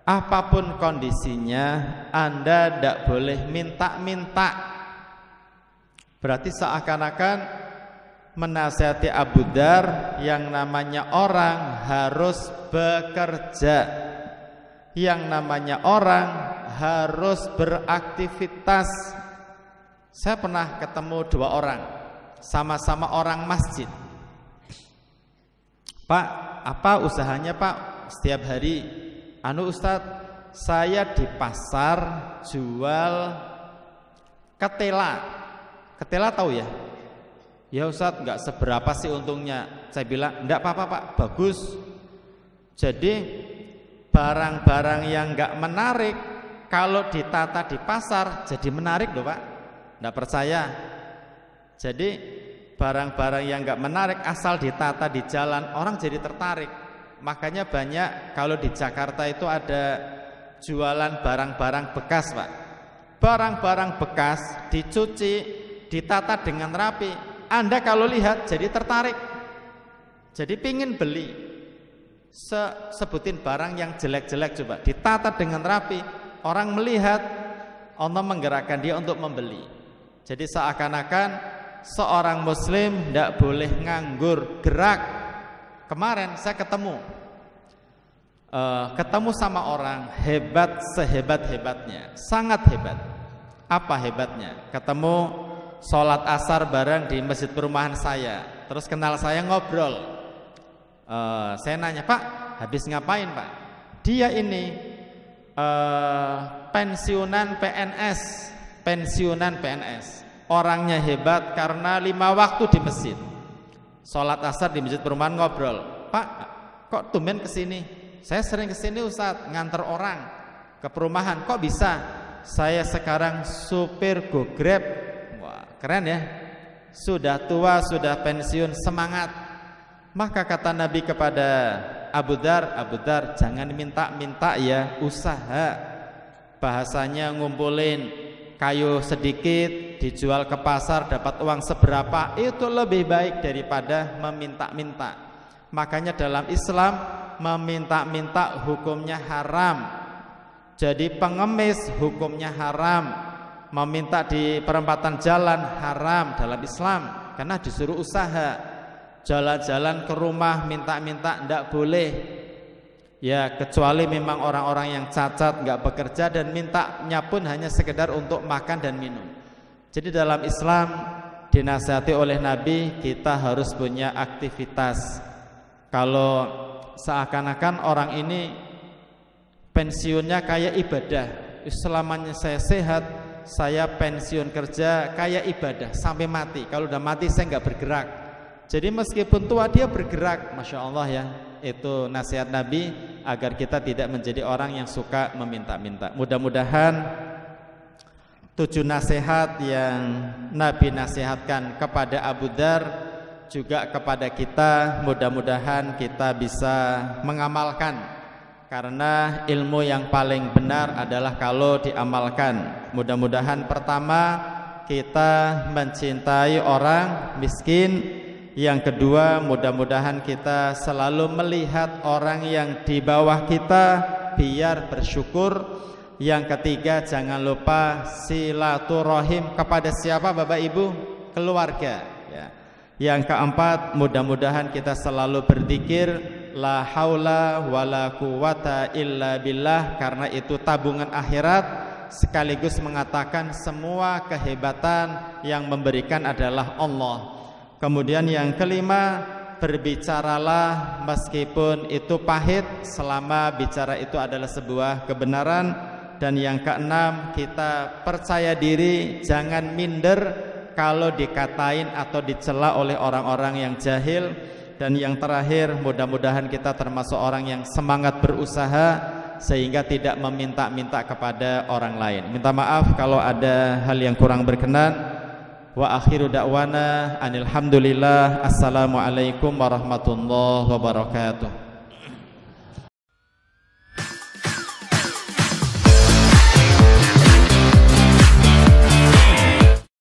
apapun kondisinya, Anda tidak boleh minta-minta. Berarti seakan-akan menasihati Abu Dzar, yang namanya orang harus bekerja, yang namanya orang harus beraktivitas. Saya pernah ketemu 2 orang, sama-sama orang masjid. Pak, apa usahanya Pak? Setiap hari, Ustadz, saya di pasar jual ketela. Ketela tahu ya? Ya Ustadz, nggak seberapa sih untungnya. Saya bilang, enggak apa-apa Pak, bagus. Jadi barang-barang yang nggak menarik kalau ditata di pasar jadi menarik loh Pak. Nggak percaya? Jadi barang-barang yang nggak menarik asal ditata di jalan orang jadi tertarik. Makanya banyak kalau di Jakarta itu ada jualan barang-barang bekas Pak. Barang-barang bekas dicuci, ditata dengan rapi. Anda kalau lihat jadi tertarik, jadi pingin beli. Sebutin barang yang jelek-jelek coba, ditata dengan rapi, orang melihat, Allah menggerakkan dia untuk membeli. Jadi seakan-akan seorang muslim tidak boleh nganggur, gerak. Kemarin saya ketemu sama orang hebat sehebat-hebatnya, sangat hebat. Apa hebatnya? Ketemu sholat asar bareng di masjid perumahan saya, terus kenal saya, ngobrol. Saya nanya, Pak, habis ngapain Pak? Dia ini pensiunan PNS. Orangnya hebat karena 5 waktu di masjid. Sholat asar di masjid perumahan, ngobrol. Pak, kok tumben kesini? Saya sering kesini Ustadz, nganter orang ke perumahan. Kok bisa? Saya sekarang supir GoGrab. Wah, keren ya. Sudah tua, sudah pensiun, semangat. Maka kata Nabi kepada Abu Dar, jangan minta-minta ya, usaha. Bahasanya ngumpulin kayu sedikit, dijual ke pasar, dapat uang seberapa, itu lebih baik daripada meminta-minta. Makanya dalam Islam meminta-minta hukumnya haram. Jadi pengemis hukumnya haram, meminta di perempatan jalan haram dalam Islam, karena disuruh usaha. Jalan-jalan ke rumah minta-minta tidak boleh. Ya, kecuali memang orang-orang yang cacat, nggak bekerja, dan mintanya pun hanya sekedar untuk makan dan minum. Jadi dalam Islam dinasihati oleh Nabi, kita harus punya aktivitas. Kalau seakan-akan orang ini pensiunnya kayak ibadah, selamanya saya sehat, saya pensiun kerja kayak ibadah sampai mati. Kalau udah mati saya nggak bergerak. Jadi meskipun tua dia bergerak, Masya Allah ya. Itu nasihat Nabi agar kita tidak menjadi orang yang suka meminta-minta. Mudah-mudahan 7 nasihat yang Nabi nasihatkan kepada Abu Dar juga kepada kita, mudah-mudahan kita bisa mengamalkan. Karena ilmu yang paling benar adalah kalau diamalkan. Mudah-mudahan pertama kita mencintai orang miskin. Yang kedua, mudah-mudahan kita selalu melihat orang yang di bawah kita biar bersyukur. Yang ketiga, jangan lupa silaturahim kepada siapa Bapak Ibu? Keluarga ya. Yang keempat, mudah-mudahan kita selalu berzikir la haula wala quwata illa billah, karena itu tabungan akhirat, sekaligus mengatakan semua kehebatan yang memberikan adalah Allah. Kemudian yang kelima, berbicaralah meskipun itu pahit, selama bicara itu adalah sebuah kebenaran. Dan yang keenam, kita percaya diri, jangan minder kalau dikatain atau dicela oleh orang-orang yang jahil. Dan yang terakhir, mudah-mudahan kita termasuk orang yang semangat berusaha sehingga tidak meminta-minta kepada orang lain. Minta maaf kalau ada hal yang kurang berkenan. Wa akhiru da'wana anil hamdulillah. Assalamualaikum warahmatullahi wabarakatuh.